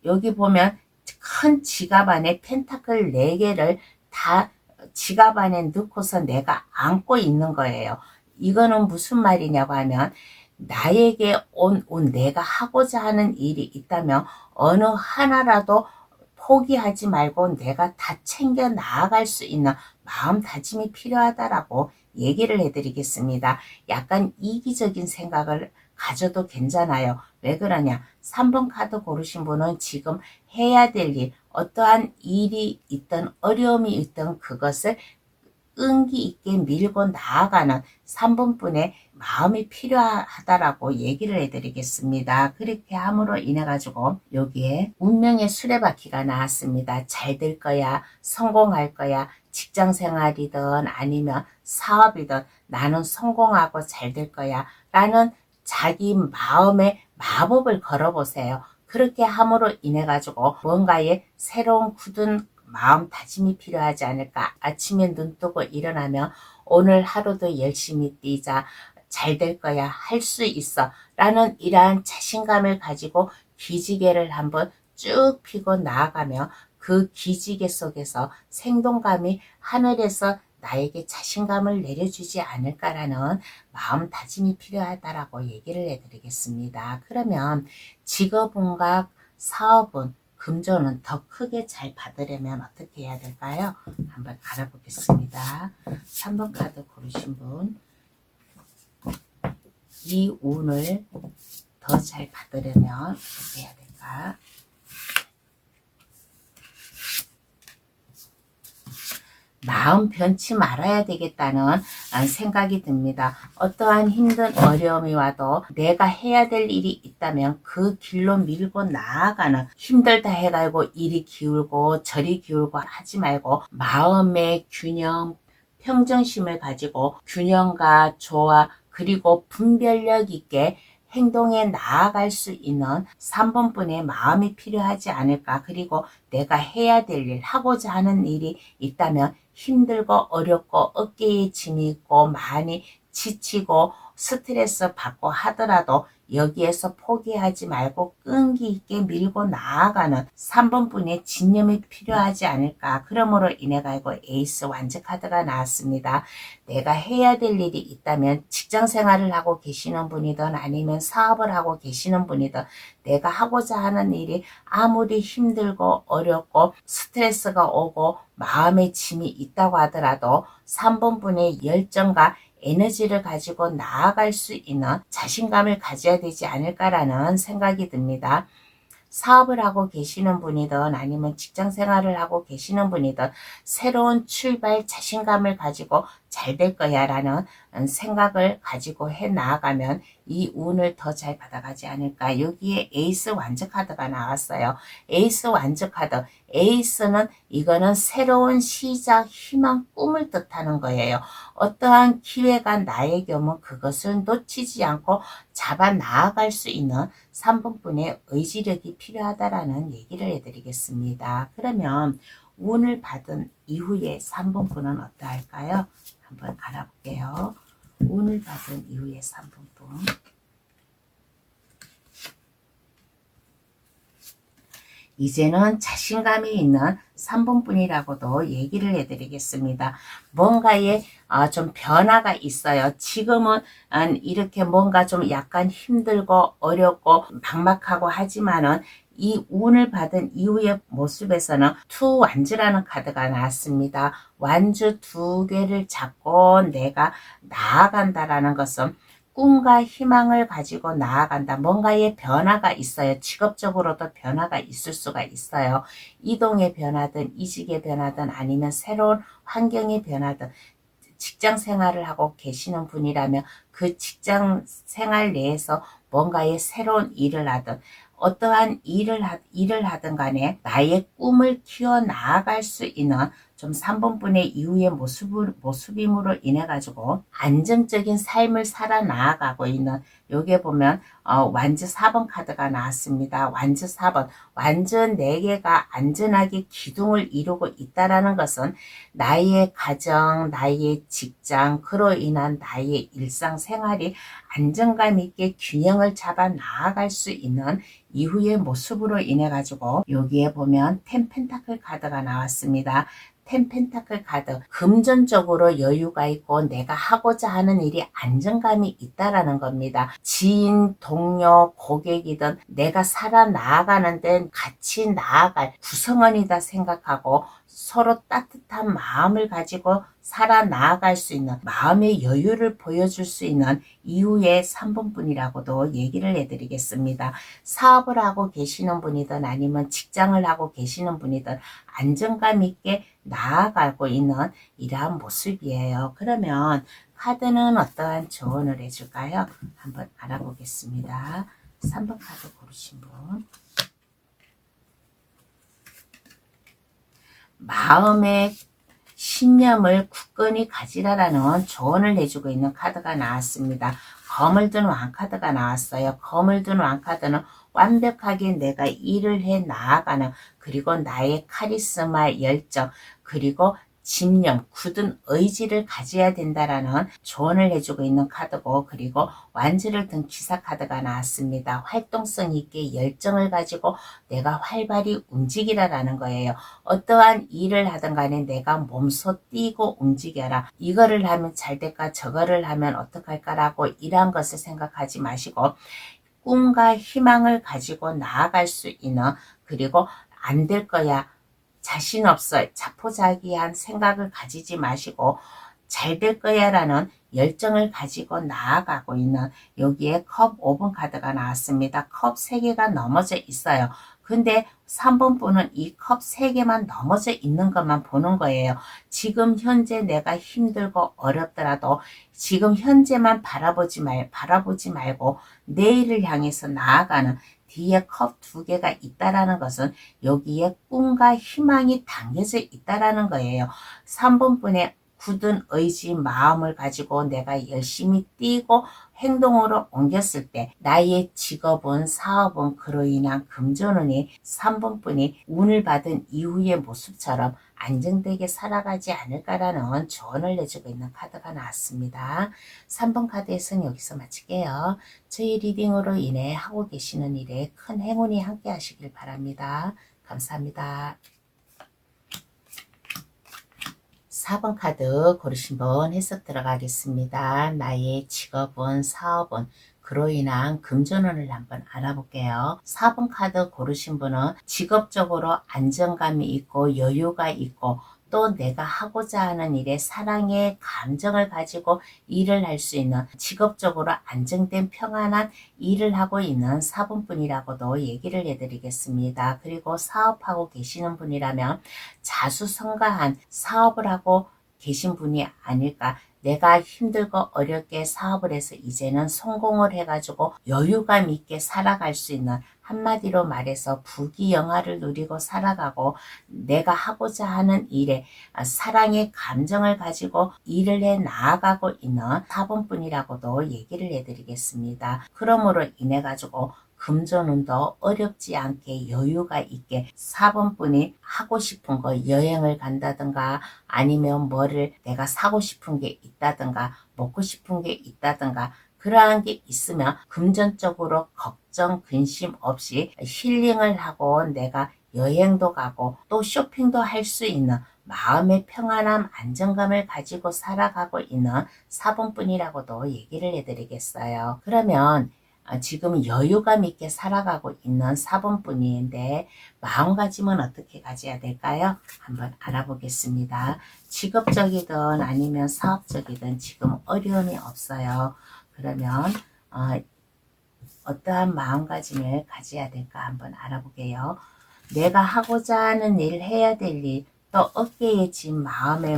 여기 보면 큰 지갑 안에 펜타클 4개를 다 지갑 안에 넣고서 내가 안고 있는 거예요. 이거는 무슨 말이냐고 하면 나에게 내가 하고자 하는 일이 있다면 어느 하나라도 포기하지 말고 내가 다 챙겨 나아갈 수 있는 마음다짐이 필요하다라고 얘기를 해드리겠습니다. 약간 이기적인 생각을 가져도 괜찮아요. 왜 그러냐? 3번 카드 고르신 분은 지금 해야 될 일, 어떠한 일이 있든 어려움이 있든 그것을 끈기 있게 밀고 나아가는 3번분의 마음이 필요하다라고 얘기를 해드리겠습니다. 그렇게 함으로 인해 가지고 여기에 운명의 수레바퀴가 나왔습니다. 잘 될 거야, 성공할 거야, 직장 생활이든 아니면 사업이든 나는 성공하고 잘 될 거야 라는 자기 마음의 마법을 걸어보세요. 그렇게 함으로 인해 가지고 뭔가의 새로운 굳은 마음 다짐이 필요하지 않을까. 아침에 눈 뜨고 일어나면 오늘 하루도 열심히 뛰자, 잘 될 거야, 할 수 있어 라는 이러한 자신감을 가지고 기지개를 한번 쭉 펴고 나아가며 그 기지개 속에서 생동감이 하늘에서 나에게 자신감을 내려주지 않을까라는 마음 다짐이 필요하다라고 얘기를 해드리겠습니다. 그러면 직업운과 사업운, 금전은 더 크게 잘 받으려면 어떻게 해야 될까요? 한번 알아보겠습니다. 3번 카드 고르신 분, 이 운을 더 잘 받으려면 어떻게 해야 될까? 마음 변치 말아야 되겠다는 생각이 듭니다. 어떠한 힘든 어려움이 와도 내가 해야 될 일이 있다면 그 길로 밀고 나아가는, 힘들다 해가지고 이리 기울고 저리 기울고 하지 말고 마음의 균형, 평정심을 가지고 균형과 조화 그리고 분별력 있게 행동에 나아갈 수 있는 3번분의 마음이 필요하지 않을까. 그리고 내가 해야 될 일, 하고자 하는 일이 있다면 힘들고 어렵고 어깨에 짐이 있고 많이 지치고 스트레스 받고 하더라도 여기에서 포기하지 말고 끈기 있게 밀고 나아가는 3번분의 진념이 필요하지 않을까. 그러므로 인해 가지고 에이스 완즈 카드가 나왔습니다. 내가 해야 될 일이 있다면 직장 생활을 하고 계시는 분이든 아니면 사업을 하고 계시는 분이든 내가 하고자 하는 일이 아무리 힘들고 어렵고 스트레스가 오고 마음의 짐이 있다고 하더라도 3번분의 열정과 에너지를 가지고 나아갈 수 있는 자신감을 가져야 되지 않을까라는 생각이 듭니다. 사업을 하고 계시는 분이든 아니면 직장 생활을 하고 계시는 분이든 새로운 출발, 자신감을 가지고 잘 될 거야 라는 생각을 가지고 해 나아가면 이 운을 더 잘 받아가지 않을까. 여기에 에이스 완즈 카드가 나왔어요. 에이스 완즈 카드. 에이스는 이거는 새로운 시작, 희망, 꿈을 뜻하는 거예요. 어떠한 기회가 나에게 오면 그것을 놓치지 않고 잡아 나아갈 수 있는 3번분의 의지력이 필요하다라는 얘기를 해드리겠습니다. 그러면 운을 받은 이후에 3번분은 어떠할까요? 한번 알아볼게요. 운을 받은 이후에 3번분. 이제는 자신감이 있는 3번분이라고도 얘기를 해드리겠습니다. 뭔가에 좀 변화가 있어요. 지금은 이렇게 뭔가 좀 약간 힘들고 어렵고 막막하고 하지만은 이 운을 받은 이후의 모습에서는 투 완주라는 카드가 나왔습니다. 완주 2개를 잡고 내가 나아간다라는 것은 꿈과 희망을 가지고 나아간다. 뭔가의 변화가 있어요. 직업적으로도 변화가 있을 수가 있어요. 이동의 변화든 이직의 변화든 아니면 새로운 환경의 변화든 직장 생활을 하고 계시는 분이라면 그 직장 생활 내에서 뭔가의 새로운 일을 하든 어떠한 일을 하든 간에 나의 꿈을 키워 나아갈 수 있는 좀 3번분의 이후의 모습임으로 인해 가지고 안정적인 삶을 살아 나아가고 있는, 여기에 보면 완즈 4번 카드가 나왔습니다. 완즈 4번, 완전 4개가 안전하게 기둥을 이루고 있다라는 것은 나의 가정, 나의 직장, 그로 인한 나의 일상생활이 안정감 있게 균형을 잡아 나아갈 수 있는 이후의 모습으로 인해 가지고, 여기에 보면 10 펜타클 카드가 나왔습니다. 10 펜타클 카드, 금전적으로 여유가 있고 내가 하고자 하는 일이 안정감이 있다라는 겁니다. 지인, 동료, 고객이든 내가 살아나가는 데는 같이 나아갈 구성원이다 생각하고 서로 따뜻한 마음을 가지고 살아나갈 수 있는 마음의 여유를 보여줄 수 있는 이후의 3번 분이라고도 얘기를 해드리겠습니다. 사업을 하고 계시는 분이든 아니면 직장을 하고 계시는 분이든 안정감 있게 나아가고 있는 이러한 모습이에요. 그러면 카드는 어떠한 조언을 해줄까요? 한번 알아보겠습니다. 3번 카드 고르신 분, 마음의 신념을 굳건히 가지라라는 조언을 해주고 있는 카드가 나왔습니다. 검을 든 왕카드가 나왔어요. 검을 든 왕카드는 완벽하게 내가 일을 해 나아가는, 그리고 나의 카리스마, 열정, 그리고 집념, 굳은 의지를 가져야 된다라는 조언을 해주고 있는 카드고, 그리고 완즈를 든 기사 카드가 나왔습니다. 활동성 있게 열정을 가지고 내가 활발히 움직이라라는 거예요. 어떠한 일을 하든 간에 내가 몸소 뛰고 움직여라. 이거를 하면 잘 될까, 저거를 하면 어떡할까라고 이러한 것을 생각하지 마시고 꿈과 희망을 가지고 나아갈 수 있는, 그리고 안 될 거야, 자신 없어, 자포자기한 생각을 가지지 마시고 잘 될 거야 라는 열정을 가지고 나아가고 있는, 여기에 컵 5번 카드가 나왔습니다. 컵 3개가 넘어져 있어요. 근데 3번 분은 이 컵 3개만 넘어져 있는 것만 보는 거예요. 지금 현재 내가 힘들고 어렵더라도 지금 현재만 바라보지 말고 내일을 향해서 나아가는, 뒤에 컵 2개가 있다라는 것은 여기에 꿈과 희망이 담겨져 있다라는 거예요. 3번 분의 굳은 의지, 마음을 가지고 내가 열심히 뛰고 행동으로 옮겼을 때 나의 직업은, 사업은, 그로 인한 금전운이 3번 분이 운을 받은 이후의 모습처럼 안정되게 살아가지 않을까라는 조언을 내주고 있는 카드가 나왔습니다. 3번 카드에서는 여기서 마칠게요. 저희 리딩으로 인해 하고 계시는 일에 큰 행운이 함께 하시길 바랍니다. 감사합니다. 4번 카드 고르신 분 해석 들어가겠습니다. 나의 직업은, 사업은, 그로 인한 금전운을 한번 알아볼게요. 4번 카드 고르신 분은 직업적으로 안정감이 있고 여유가 있고 또 내가 하고자 하는 일에 사랑의 감정을 가지고 일을 할 수 있는, 직업적으로 안정된 평안한 일을 하고 있는 4번 분이라고도 얘기를 해드리겠습니다. 그리고 사업하고 계시는 분이라면 자수성가한 사업을 하고 계신 분이 아닐까. 내가 힘들고 어렵게 사업을 해서 이제는 성공을 해가지고 여유감 있게 살아갈 수 있는, 한마디로 말해서 부귀영화를 누리고 살아가고 내가 하고자 하는 일에 사랑의 감정을 가지고 일을 해 나아가고 있는 4번 분이라고도 얘기를 해드리겠습니다. 그러므로 인해 가지고 금전운도 어렵지 않게 여유가 있게 4번 분이 하고 싶은 거, 여행을 간다든가 아니면 뭐를 내가 사고 싶은 게 있다든가 먹고 싶은 게 있다든가 그러한 게 있으면 금전적으로 걱정, 근심 없이 힐링을 하고 내가 여행도 가고 또 쇼핑도 할 수 있는 마음의 평안함, 안정감을 가지고 살아가고 있는 4번 분이라고도 얘기를 해드리겠어요. 그러면 지금 여유감 있게 살아가고 있는 4번 분인데 마음가짐은 어떻게 가져야 될까요? 한번 알아보겠습니다. 직업적이든 아니면 사업적이든 지금 어려움이 없어요. 그러면 어떠한 마음가짐을 가져야 될까 한번 알아보게요. 내가 하고자 하는 일, 해야 될 일, 또 어깨에 짐, 마음에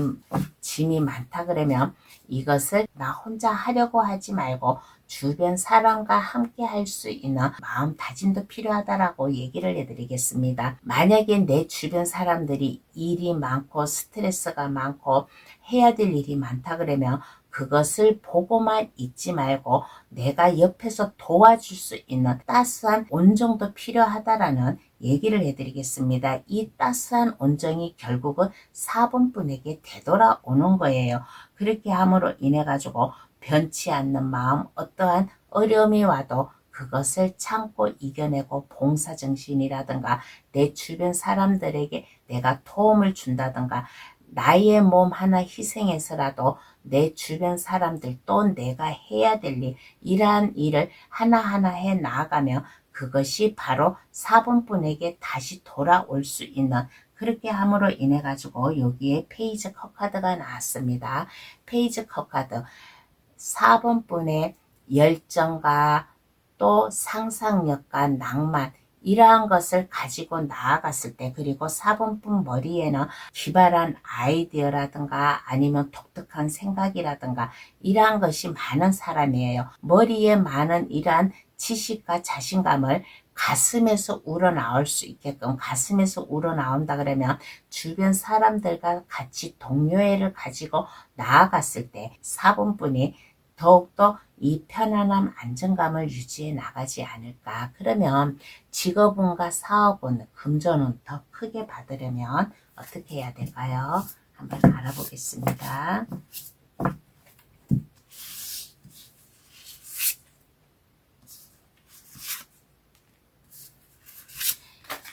짐이 많다 그러면 이것을 나 혼자 하려고 하지 말고 주변 사람과 함께 할 수 있는 마음다짐도 필요하다라고 얘기를 해드리겠습니다. 만약에 내 주변 사람들이 일이 많고 스트레스가 많고 해야 될 일이 많다 그러면 그것을 보고만 있지 말고 내가 옆에서 도와줄 수 있는 따스한 온정도 필요하다라는 얘기를 해드리겠습니다. 이 따스한 온정이 결국은 4번분에게 되돌아오는 거예요. 그렇게 함으로 인해 가지고 변치 않는 마음, 어떠한 어려움이 와도 그것을 참고 이겨내고 봉사정신이라든가 내 주변 사람들에게 내가 도움을 준다든가 나의 몸 하나 희생해서라도 내 주변 사람들 또 내가 해야 될 일, 이러한 일을 하나하나 해 나아가면 그것이 바로 4번분에게 다시 돌아올 수 있는, 그렇게 함으로 인해 가지고 여기에 페이지 컵카드가 나왔습니다. 페이지 컵카드 4번분의 열정과 또 상상력과 낭만, 이러한 것을 가지고 나아갔을 때, 그리고 4번분 머리에는 기발한 아이디어라든가 아니면 독특한 생각이라든가 이러한 것이 많은 사람이에요. 머리에 많은 이러한 지식과 자신감을 가슴에서 우러나올 수 있게끔, 가슴에서 우러나온다 그러면 주변 사람들과 같이 동료애를 가지고 나아갔을 때 4번분이 더욱더 이 편안함, 안정감을 유지해 나가지 않을까. 그러면 직업운과 사업운, 금전운 더 크게 받으려면 어떻게 해야 될까요? 한번 알아보겠습니다.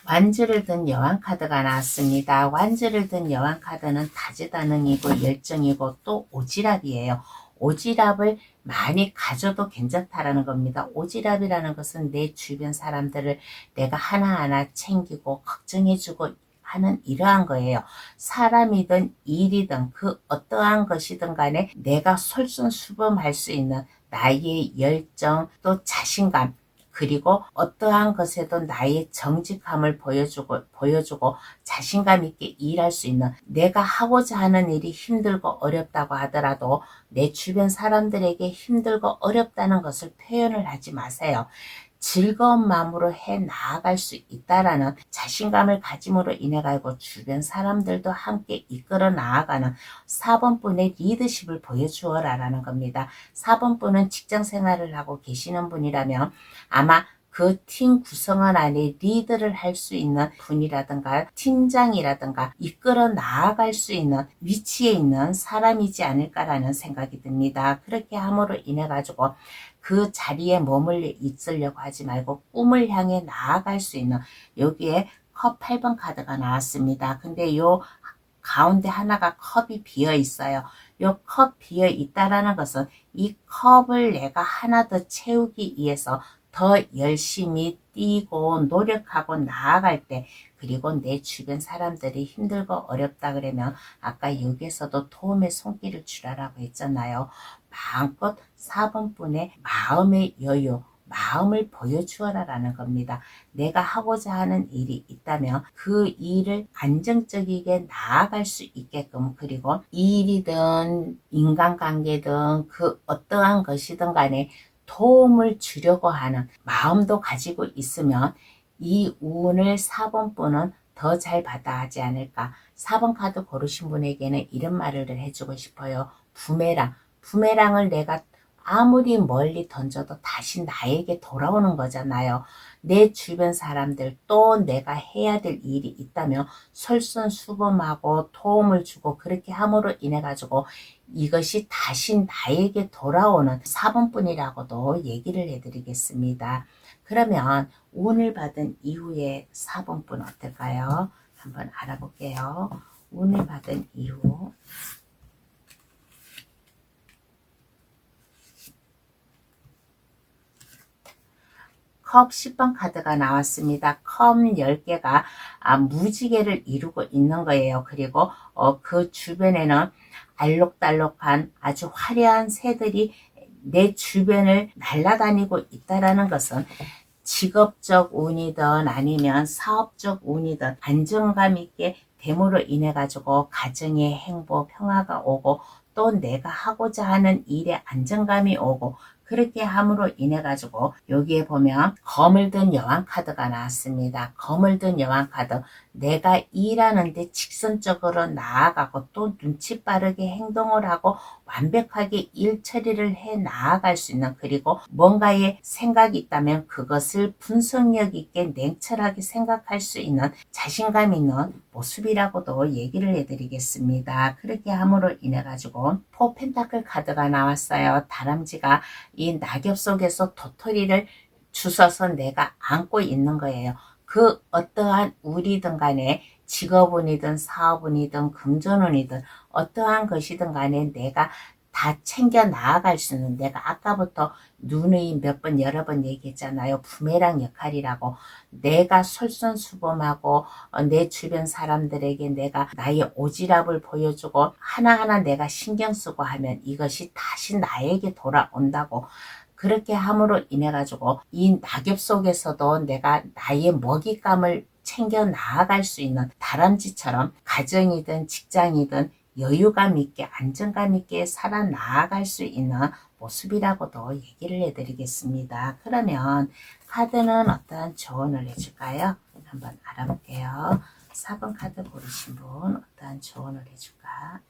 완주를 든 여왕 카드가 나왔습니다. 완주를 든 여왕 카드는 다재다능이고 열정이고 또 오지랖이에요. 오지랖을 많이 가져도 괜찮다라는 겁니다. 오지랖이라는 것은 내 주변 사람들을 내가 하나하나 챙기고 걱정해주고 하는 이러한 거예요. 사람이든 일이든 그 어떠한 것이든 간에 내가 솔선수범할 수 있는 나의 열정 또 자신감, 그리고 어떠한 것에도 나의 정직함을 보여주고 자신감 있게 일할 수 있는, 내가 하고자 하는 일이 힘들고 어렵다고 하더라도 내 주변 사람들에게 힘들고 어렵다는 것을 표현을 하지 마세요. 즐거운 마음으로 해 나아갈 수 있다라는 자신감을 가짐으로 인해 가지고 주변 사람들도 함께 이끌어 나아가는 4번분의 리더십을 보여주어라 라는 겁니다. 4번분은 직장 생활을 하고 계시는 분이라면 아마 그 팀 구성원 안에 리드를 할 수 있는 분이라든가 팀장이라든가 이끌어 나아갈 수 있는 위치에 있는 사람이지 않을까라는 생각이 듭니다. 그렇게 함으로 인해 가지고 그 자리에 머물러 있으려고 하지 말고 꿈을 향해 나아갈 수 있는, 여기에 컵 8번 카드가 나왔습니다. 근데 요 가운데 하나가 컵이 비어 있어요. 요 컵 비어 있다라는 것은 이 컵을 내가 하나 더 채우기 위해서 더 열심히 뛰고 노력하고 나아갈 때, 그리고 내 주변 사람들이 힘들고 어렵다 그러면 아까 여기에서도 도움의 손길을 주라라고 했잖아요. 마음껏 4번분의 마음의 여유, 마음을 보여주어라 라는 겁니다. 내가 하고자 하는 일이 있다면 그 일을 안정적이게 나아갈 수 있게끔, 그리고 일이든 인간관계든 그 어떠한 것이든 간에 도움을 주려고 하는 마음도 가지고 있으면 이 운을 4번분은 더 잘 받아 하지 않을까. 4번 카드 고르신 분에게는 이런 말을 해주고 싶어요. 부메랑을 내가 아무리 멀리 던져도 다시 나에게 돌아오는 거잖아요. 내 주변 사람들 또 내가 해야 될 일이 있다면 솔선수범하고 도움을 주고 그렇게 함으로 인해 가지고 이것이 다시 나에게 돌아오는 4번뿐이라고도 얘기를 해드리겠습니다. 그러면 운을 받은 이후에 4번뿐 어떨까요? 한번 알아볼게요. 운을 받은 이후 컵 10번 카드가 나왔습니다. 컵 10개가 무지개를 이루고 있는 거예요. 그리고 그 주변에는 알록달록한 아주 화려한 새들이 내 주변을 날아다니고 있다라는 것은 직업적 운이든 아니면 사업적 운이든 안정감 있게 됨으로 인해 가지고 가정의 행복, 평화가 오고 또 내가 하고자 하는 일에 안정감이 오고 그렇게 함으로 인해 가지고 여기에 보면 검을 든 여왕 카드가 나왔습니다. 검을 든 여왕 카드. 내가 일하는데 직선적으로 나아가고 또 눈치 빠르게 행동을 하고 완벽하게 일 처리를 해 나아갈 수 있는, 그리고 뭔가에 생각이 있다면 그것을 분석력 있게 냉철하게 생각할 수 있는 자신감 있는 모습이라고도 얘기를 해드리겠습니다. 그렇게 함으로 인해 가지고 포 펜타클 카드가 나왔어요. 다람쥐가 이 낙엽 속에서 도토리를 주워서 내가 안고 있는 거예요. 그 어떠한 우리든 간에 직업운이든 사업운이든 금전운이든 어떠한 것이든 간에 내가 다 챙겨 나아갈 수 있는, 내가 아까부터 누누이 몇 번 여러 번 얘기했잖아요. 부메랑 역할이라고. 내가 솔선수범하고 내 주변 사람들에게 내가 나의 오지랖을 보여주고 하나하나 내가 신경 쓰고 하면 이것이 다시 나에게 돌아온다고. 그렇게 함으로 인해 가지고 이 낙엽 속에서도 내가 나의 먹잇감을 챙겨 나아갈 수 있는 다람쥐처럼 가정이든 직장이든 여유감 있게 안정감 있게 살아 나아갈 수 있는 모습이라고도 얘기를 해드리겠습니다. 그러면 카드는 어떠한 조언을 해줄까요? 한번 알아볼게요. 4번 카드 고르신 분 어떠한 조언을 해줄까?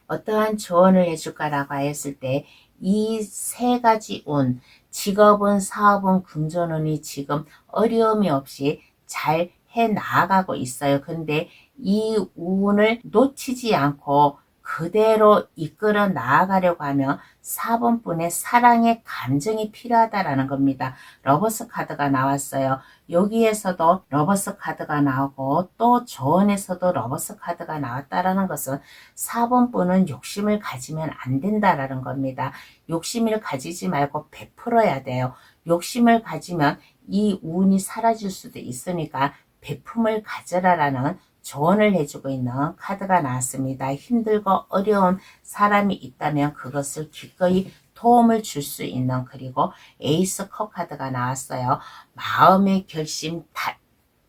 어떠한 조언을 해줄까라고 했을 때 이 세 가지 운, 직업은, 사업은, 금전운이 지금 어려움이 없이 잘 해 나아가고 있어요. 근데 이 운을 놓치지 않고 그대로 이끌어 나아가려고 하면 4번 분의 사랑의 감정이 필요하다라는 겁니다. 러버스 카드가 나왔어요. 여기에서도 러버스 카드가 나오고 또 조언에서도 러버스 카드가 나왔다라는 것은 4번 분은 욕심을 가지면 안 된다라는 겁니다. 욕심을 가지지 말고 베풀어야 돼요. 욕심을 가지면 이 운이 사라질 수도 있으니까 베품을 가져라라는 조언을 해주고 있는 카드가 나왔습니다. 힘들고 어려운 사람이 있다면 그것을 기꺼이 도움을 줄 수 있는, 그리고 에이스 컵 카드가 나왔어요. 마음의 결심,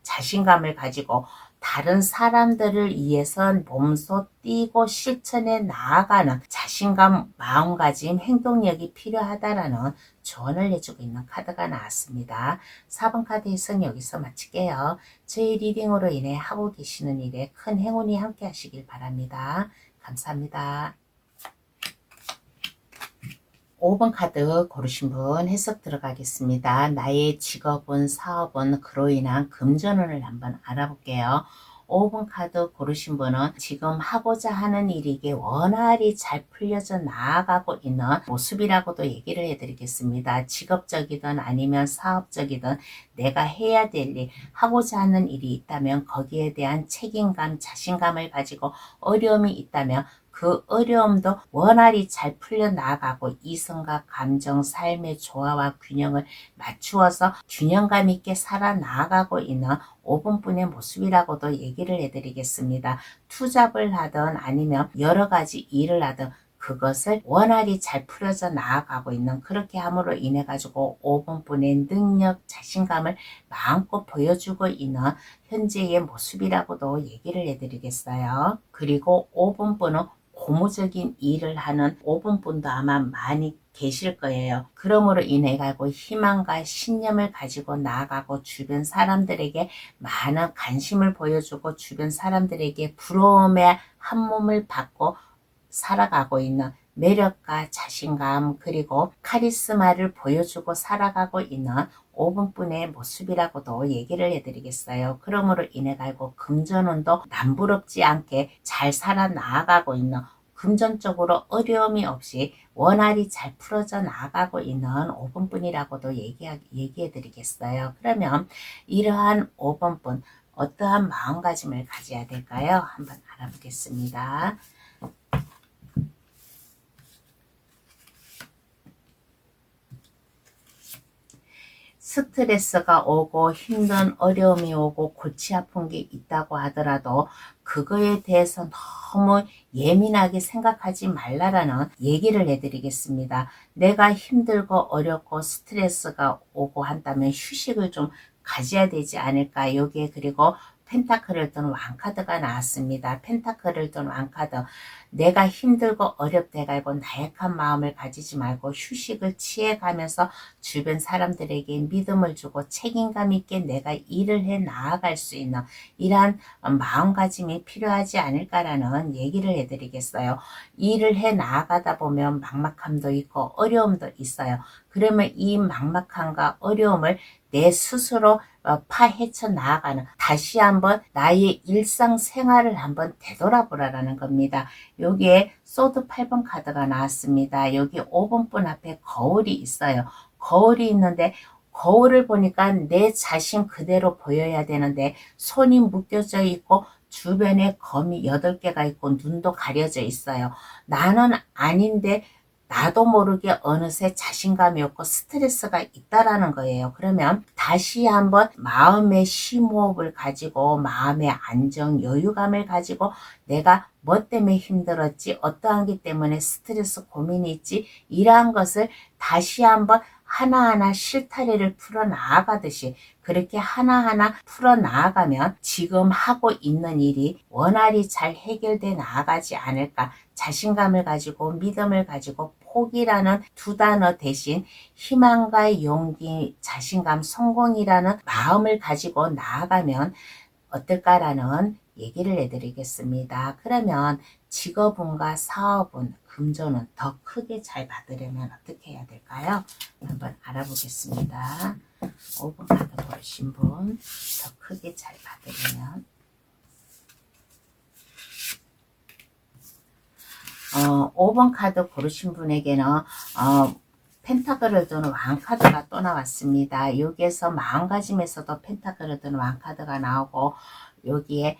자신감을 가지고 다른 사람들을 위해서 몸소 뛰고 실천해 나아가는 자신감, 마음가짐, 행동력이 필요하다라는 조언을 해주고 있는 카드가 나왔습니다. 4번 카드 해석 여기서 마칠게요. 저희 리딩으로 인해 하고 계시는 일에 큰 행운이 함께 하시길 바랍니다. 감사합니다. 5번 카드 고르신 분 해석 들어가겠습니다. 나의 직업은, 사업은, 그로 인한 금전운을 한번 알아볼게요. 5번 카드 고르신 분은 지금 하고자 하는 일이 원활히 잘 풀려져 나아가고 있는 모습이라고도 얘기를 해드리겠습니다. 직업적이든 아니면 사업적이든 내가 해야 될 일, 하고자 하는 일이 있다면 거기에 대한 책임감, 자신감을 가지고 어려움이 있다면 그 어려움도 원활히 잘 풀려나가고 이성과 감정, 삶의 조화와 균형을 맞추어서 균형감 있게 살아나가고 있는 5번분의 모습이라고도 얘기를 해드리겠습니다. 투잡을 하든 아니면 여러 가지 일을 하든 그것을 원활히 잘 풀어져 나아가고 있는, 그렇게 함으로 인해 가지고 5번분의 능력, 자신감을 마음껏 보여주고 있는 현재의 모습이라고도 얘기를 해드리겠어요. 그리고 5번분은 고무적인 일을 하는 5번분도 아마 많이 계실 거예요. 그러므로 인해 가지고 희망과 신념을 가지고 나아가고 주변 사람들에게 많은 관심을 보여주고 주변 사람들에게 부러움의 한 몸을 받고 살아가고 있는 매력과 자신감, 그리고 카리스마를 보여주고 살아가고 있는 5번분의 모습이라고도 얘기를 해드리겠어요. 그러므로 인해 가지고 금전운도 남부럽지 않게 잘 살아나가고 있는, 금전적으로 어려움이 없이 원활히 잘 풀어져 나가고 있는 5번분이라고도 얘기해 드리겠어요. 그러면 이러한 5번분 어떠한 마음가짐을 가져야 될까요? 한번 알아보겠습니다. 스트레스가 오고 힘든 어려움이 오고 골치 아픈 게 있다고 하더라도 그거에 대해서 너무 예민하게 생각하지 말라라는 얘기를 해드리겠습니다. 내가 힘들고 어렵고 스트레스가 오고 한다면 휴식을 좀 가져야 되지 않을까. 여기에 그리고 펜타클을 든 왕카드가 나왔습니다. 펜타클을 든 왕카드. 내가 힘들고 어렵다 해가지고 나약한 마음을 가지지 말고 휴식을 취해가면서 주변 사람들에게 믿음을 주고 책임감 있게 내가 일을 해 나아갈 수 있는 이러한 마음가짐이 필요하지 않을까라는 얘기를 해드리겠어요. 일을 해 나아가다 보면 막막함도 있고 어려움도 있어요. 그러면 이 막막함과 어려움을 내 스스로 파헤쳐 나아가는, 다시 한번 나의 일상생활을 한번 되돌아보라는 겁니다. 여기에 소드 8번 카드가 나왔습니다. 여기 5번분 앞에 거울이 있어요. 거울이 있는데 거울을 보니까 내 자신 그대로 보여야 되는데 손이 묶여져 있고 주변에 검이 8개가 있고 눈도 가려져 있어요. 나는 아닌데 나도 모르게 어느새 자신감이 없고 스트레스가 있다라는 거예요. 그러면 다시 한번 마음의 심호흡을 가지고 마음의 안정, 여유감을 가지고 내가 뭐 때문에 힘들었지, 어떠한 게 때문에 스트레스, 고민이 있지, 이러한 것을 다시 한번 하나하나 실타래를 풀어 나아가듯이 그렇게 하나하나 풀어 나아가면 지금 하고 있는 일이 원활히 잘 해결돼 나아가지 않을까. 자신감을 가지고 믿음을 가지고 포기라는 두 단어 대신 희망과 용기, 자신감, 성공이라는 마음을 가지고 나아가면 어떨까라는 얘기를 해드리겠습니다. 그러면 직업운과 사업운, 금전운 더 크게 잘 받으려면 어떻게 해야 될까요? 한번 알아보겠습니다. 5번 카드 고르신 분 더 크게 잘 받으려면 5번 카드 고르신 분에게는 펜타클을 드는 왕카드가 또 나왔습니다. 여기에서 마음가짐에서도 펜타클을 드는 왕카드가 나오고 여기에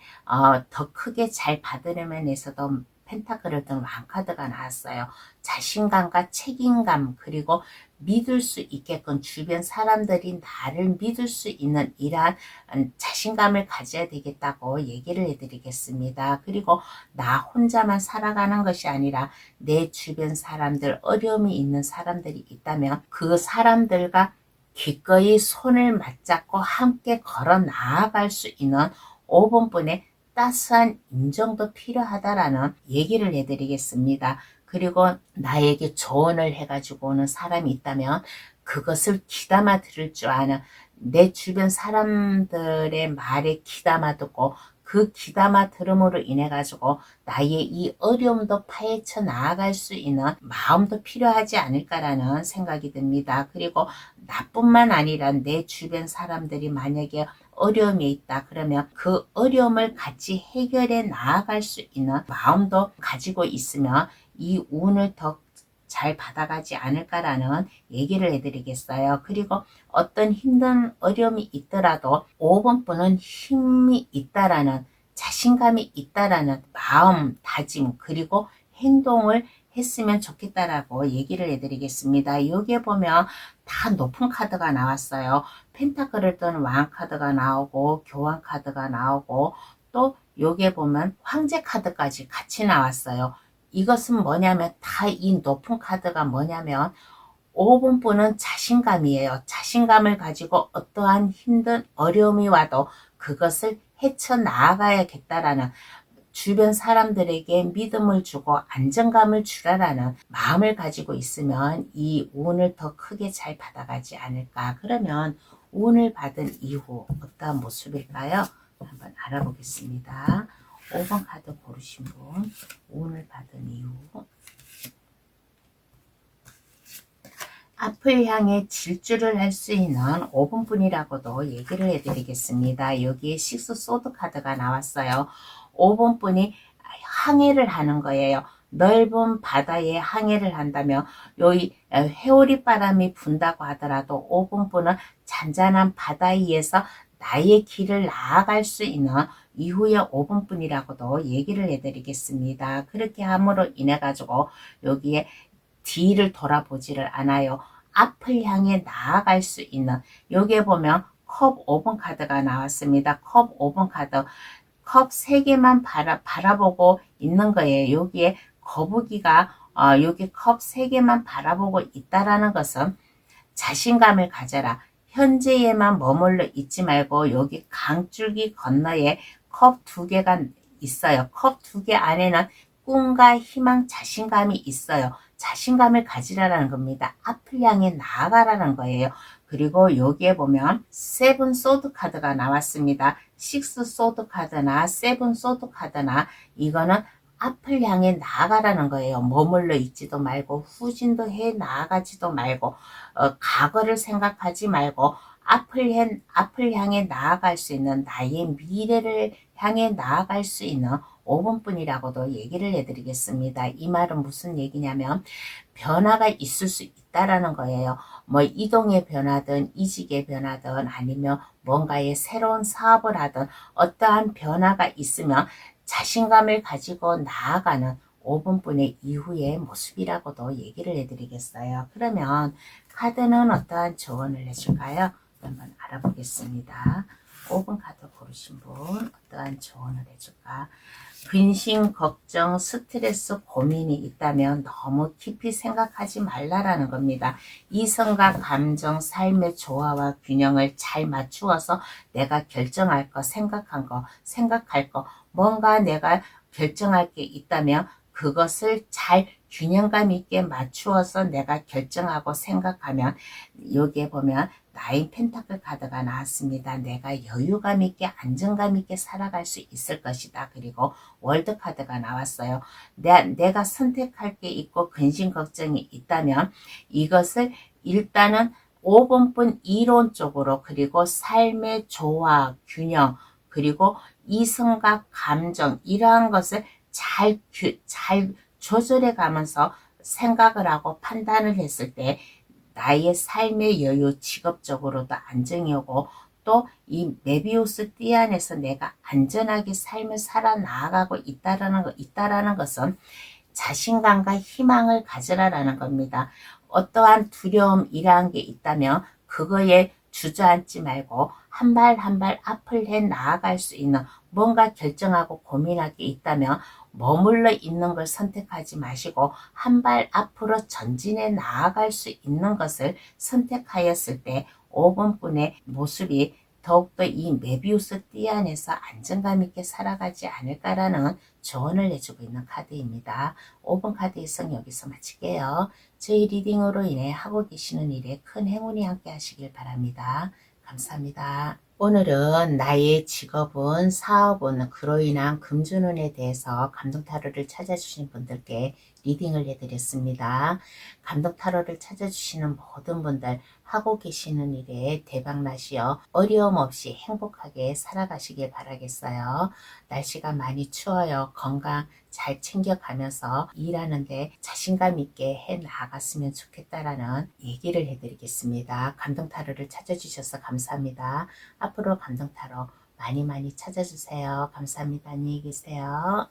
더 크게 잘 받으려면에서도 펜타클을 든 왕카드가 나왔어요. 자신감과 책임감 그리고 믿을 수 있게끔 주변 사람들이 나를 믿을 수 있는 이러한 자신감을 가져야 되겠다고 얘기를 해드리겠습니다. 그리고 나 혼자만 살아가는 것이 아니라 내 주변 사람들, 어려움이 있는 사람들이 있다면 그 사람들과 기꺼이 손을 맞잡고 함께 걸어 나아갈 수 있는 5번분의 따스한 인정도 필요하다라는 얘기를 해드리겠습니다. 그리고 나에게 조언을 해가지고 오는 사람이 있다면 그것을 귀담아 들을 줄 아는, 내 주변 사람들의 말에 귀담아 듣고 그 귀담아 들음으로 인해 가지고 나의 이 어려움도 파헤쳐 나아갈 수 있는 마음도 필요하지 않을까라는 생각이 듭니다. 그리고 나뿐만 아니라 내 주변 사람들이 만약에 어려움이 있다 그러면 그 어려움을 같이 해결해 나아갈 수 있는 마음도 가지고 있으면 이 운을 더 잘 받아가지 않을까라는 얘기를 해드리겠어요. 그리고 어떤 힘든 어려움이 있더라도 5번 분은 힘이 있다라는, 자신감이 있다라는 마음 다짐 그리고 행동을 했으면 좋겠다라고 얘기를 해드리겠습니다. 여기에 보면 다 높은 카드가 나왔어요. 펜타클을 뜬 왕 카드가 나오고 교환 카드가 나오고 또 여기에 보면 황제 카드까지 같이 나왔어요. 이것은 뭐냐면 다 이 높은 카드가 뭐냐면 5번 분은 자신감이에요. 자신감을 가지고 어떠한 힘든 어려움이 와도 그것을 헤쳐나가야겠다라는, 주변 사람들에게 믿음을 주고 안정감을 주라라는 마음을 가지고 있으면 이 운을 더 크게 잘 받아가지 않을까. 그러면 운을 받은 이후 어떠한 모습일까요? 한번 알아보겠습니다. 5번 카드 고르신 분, 운을 받은 이후 앞을 향해 질주를 할 수 있는 5번 분이라고도 얘기를 해드리겠습니다. 여기에 식스 소드 카드가 나왔어요. 5번 분이 항해를 하는 거예요. 넓은 바다에 항해를 한다면 여기 회오리 바람이 분다고 하더라도 5번 분은 잔잔한 바다 위에서 나의 길을 나아갈 수 있는 이후의 5번 분이라고도 얘기를 해드리겠습니다. 그렇게 함으로 인해 가지고 여기에 뒤를 돌아보지를 않아요. 앞을 향해 나아갈 수 있는, 여기에 보면 컵 5번 카드가 나왔습니다. 컵 5번 카드, 컵 3개만 바라보고 있는 거예요. 여기에 거북이가 여기 컵 3개만 바라보고 있다라는 것은 자신감을 가져라. 현재에만 머물러 있지 말고 여기 강줄기 건너에 컵 두 개가 있어요. 컵 두 개 안에는 꿈과 희망, 자신감이 있어요. 자신감을 가지라는 겁니다. 앞을 향해 나아가라는 거예요. 그리고 여기에 보면 세븐 소드 카드가 나왔습니다. 식스 소드 카드나 세븐 소드 카드나 이거는 앞을 향해 나아가라는 거예요. 머물러 있지도 말고 후진도 해 나아가지도 말고 과거를 생각하지 말고 앞을 향해 나아갈 수 있는 나의 미래를 향해 나아갈 수 있는 5분뿐이라고도 얘기를 해드리겠습니다. 이 말은 무슨 얘기냐면 변화가 있을 수 있다라는 거예요. 뭐 이동의 변화든 이직의 변화든 아니면 뭔가의 새로운 사업을 하든 어떠한 변화가 있으면 자신감을 가지고 나아가는 5분뿐의 이후의 모습이라고도 얘기를 해드리겠어요. 그러면 카드는 어떠한 조언을 해줄까요? 한번 알아보겠습니다. 5번 카드 고르신 분 어떠한 조언을 해줄까? 근심, 걱정, 스트레스, 고민이 있다면 너무 깊이 생각하지 말라라는 겁니다. 이성과 감정, 삶의 조화와 균형을 잘 맞추어서 내가 결정할 거, 생각할 거, 뭔가 내가 결정할 게 있다면 그것을 잘 균형감 있게 맞추어서 내가 결정하고 생각하면 여기에 보면 나인 펜타클 카드가 나왔습니다. 내가 여유감 있게 안정감 있게 살아갈 수 있을 것이다. 그리고 월드 카드가 나왔어요. 내가 선택할 게 있고 근심 걱정이 있다면 이것을 일단은 5번뿐 이론적으로 그리고 삶의 조화, 균형 그리고 이성과 감정 이러한 것을 잘 조절해 가면서 생각을 하고 판단을 했을 때 나의 삶의 여유, 직업적으로도 안정이 오고 또 이 메비우스 띠 안에서 내가 안전하게 삶을 살아 나아가고 있다라는 것은 자신감과 희망을 가지라라는 겁니다. 어떠한 두려움 이러한 게 있다면 그거에 주저앉지 말고 한 발 한 발 앞을 해 나아갈 수 있는 뭔가 결정하고 고민할 게 있다면 머물러 있는 걸 선택하지 마시고 한 발 앞으로 전진해 나아갈 수 있는 것을 선택하였을 때 5번뿐의 모습이 더욱더 이 메비우스 띠 안에서 안정감 있게 살아가지 않을까라는 조언을 해주고 있는 카드입니다. 5번 카드 일성 여기서 마칠게요. 저희 리딩으로 인해 하고 계시는 일에 큰 행운이 함께 하시길 바랍니다. 감사합니다. 오늘은 나의 직업은, 사업은, 그로 인한 금전운에 대해서 감동타로를 찾아주신 분들께 리딩을 해드렸습니다. 감동타로를 찾아주시는 모든 분들 하고 계시는 일에 대박나시어 어려움 없이 행복하게 살아가시길 바라겠어요. 날씨가 많이 추워요. 건강 잘 챙겨가면서 일하는데 자신감 있게 해 나갔으면 좋겠다라는 얘기를 해드리겠습니다. 감동타로를 찾아주셔서 감사합니다. 앞으로 감동타로 많이 찾아주세요. 감사합니다. 안녕히 계세요.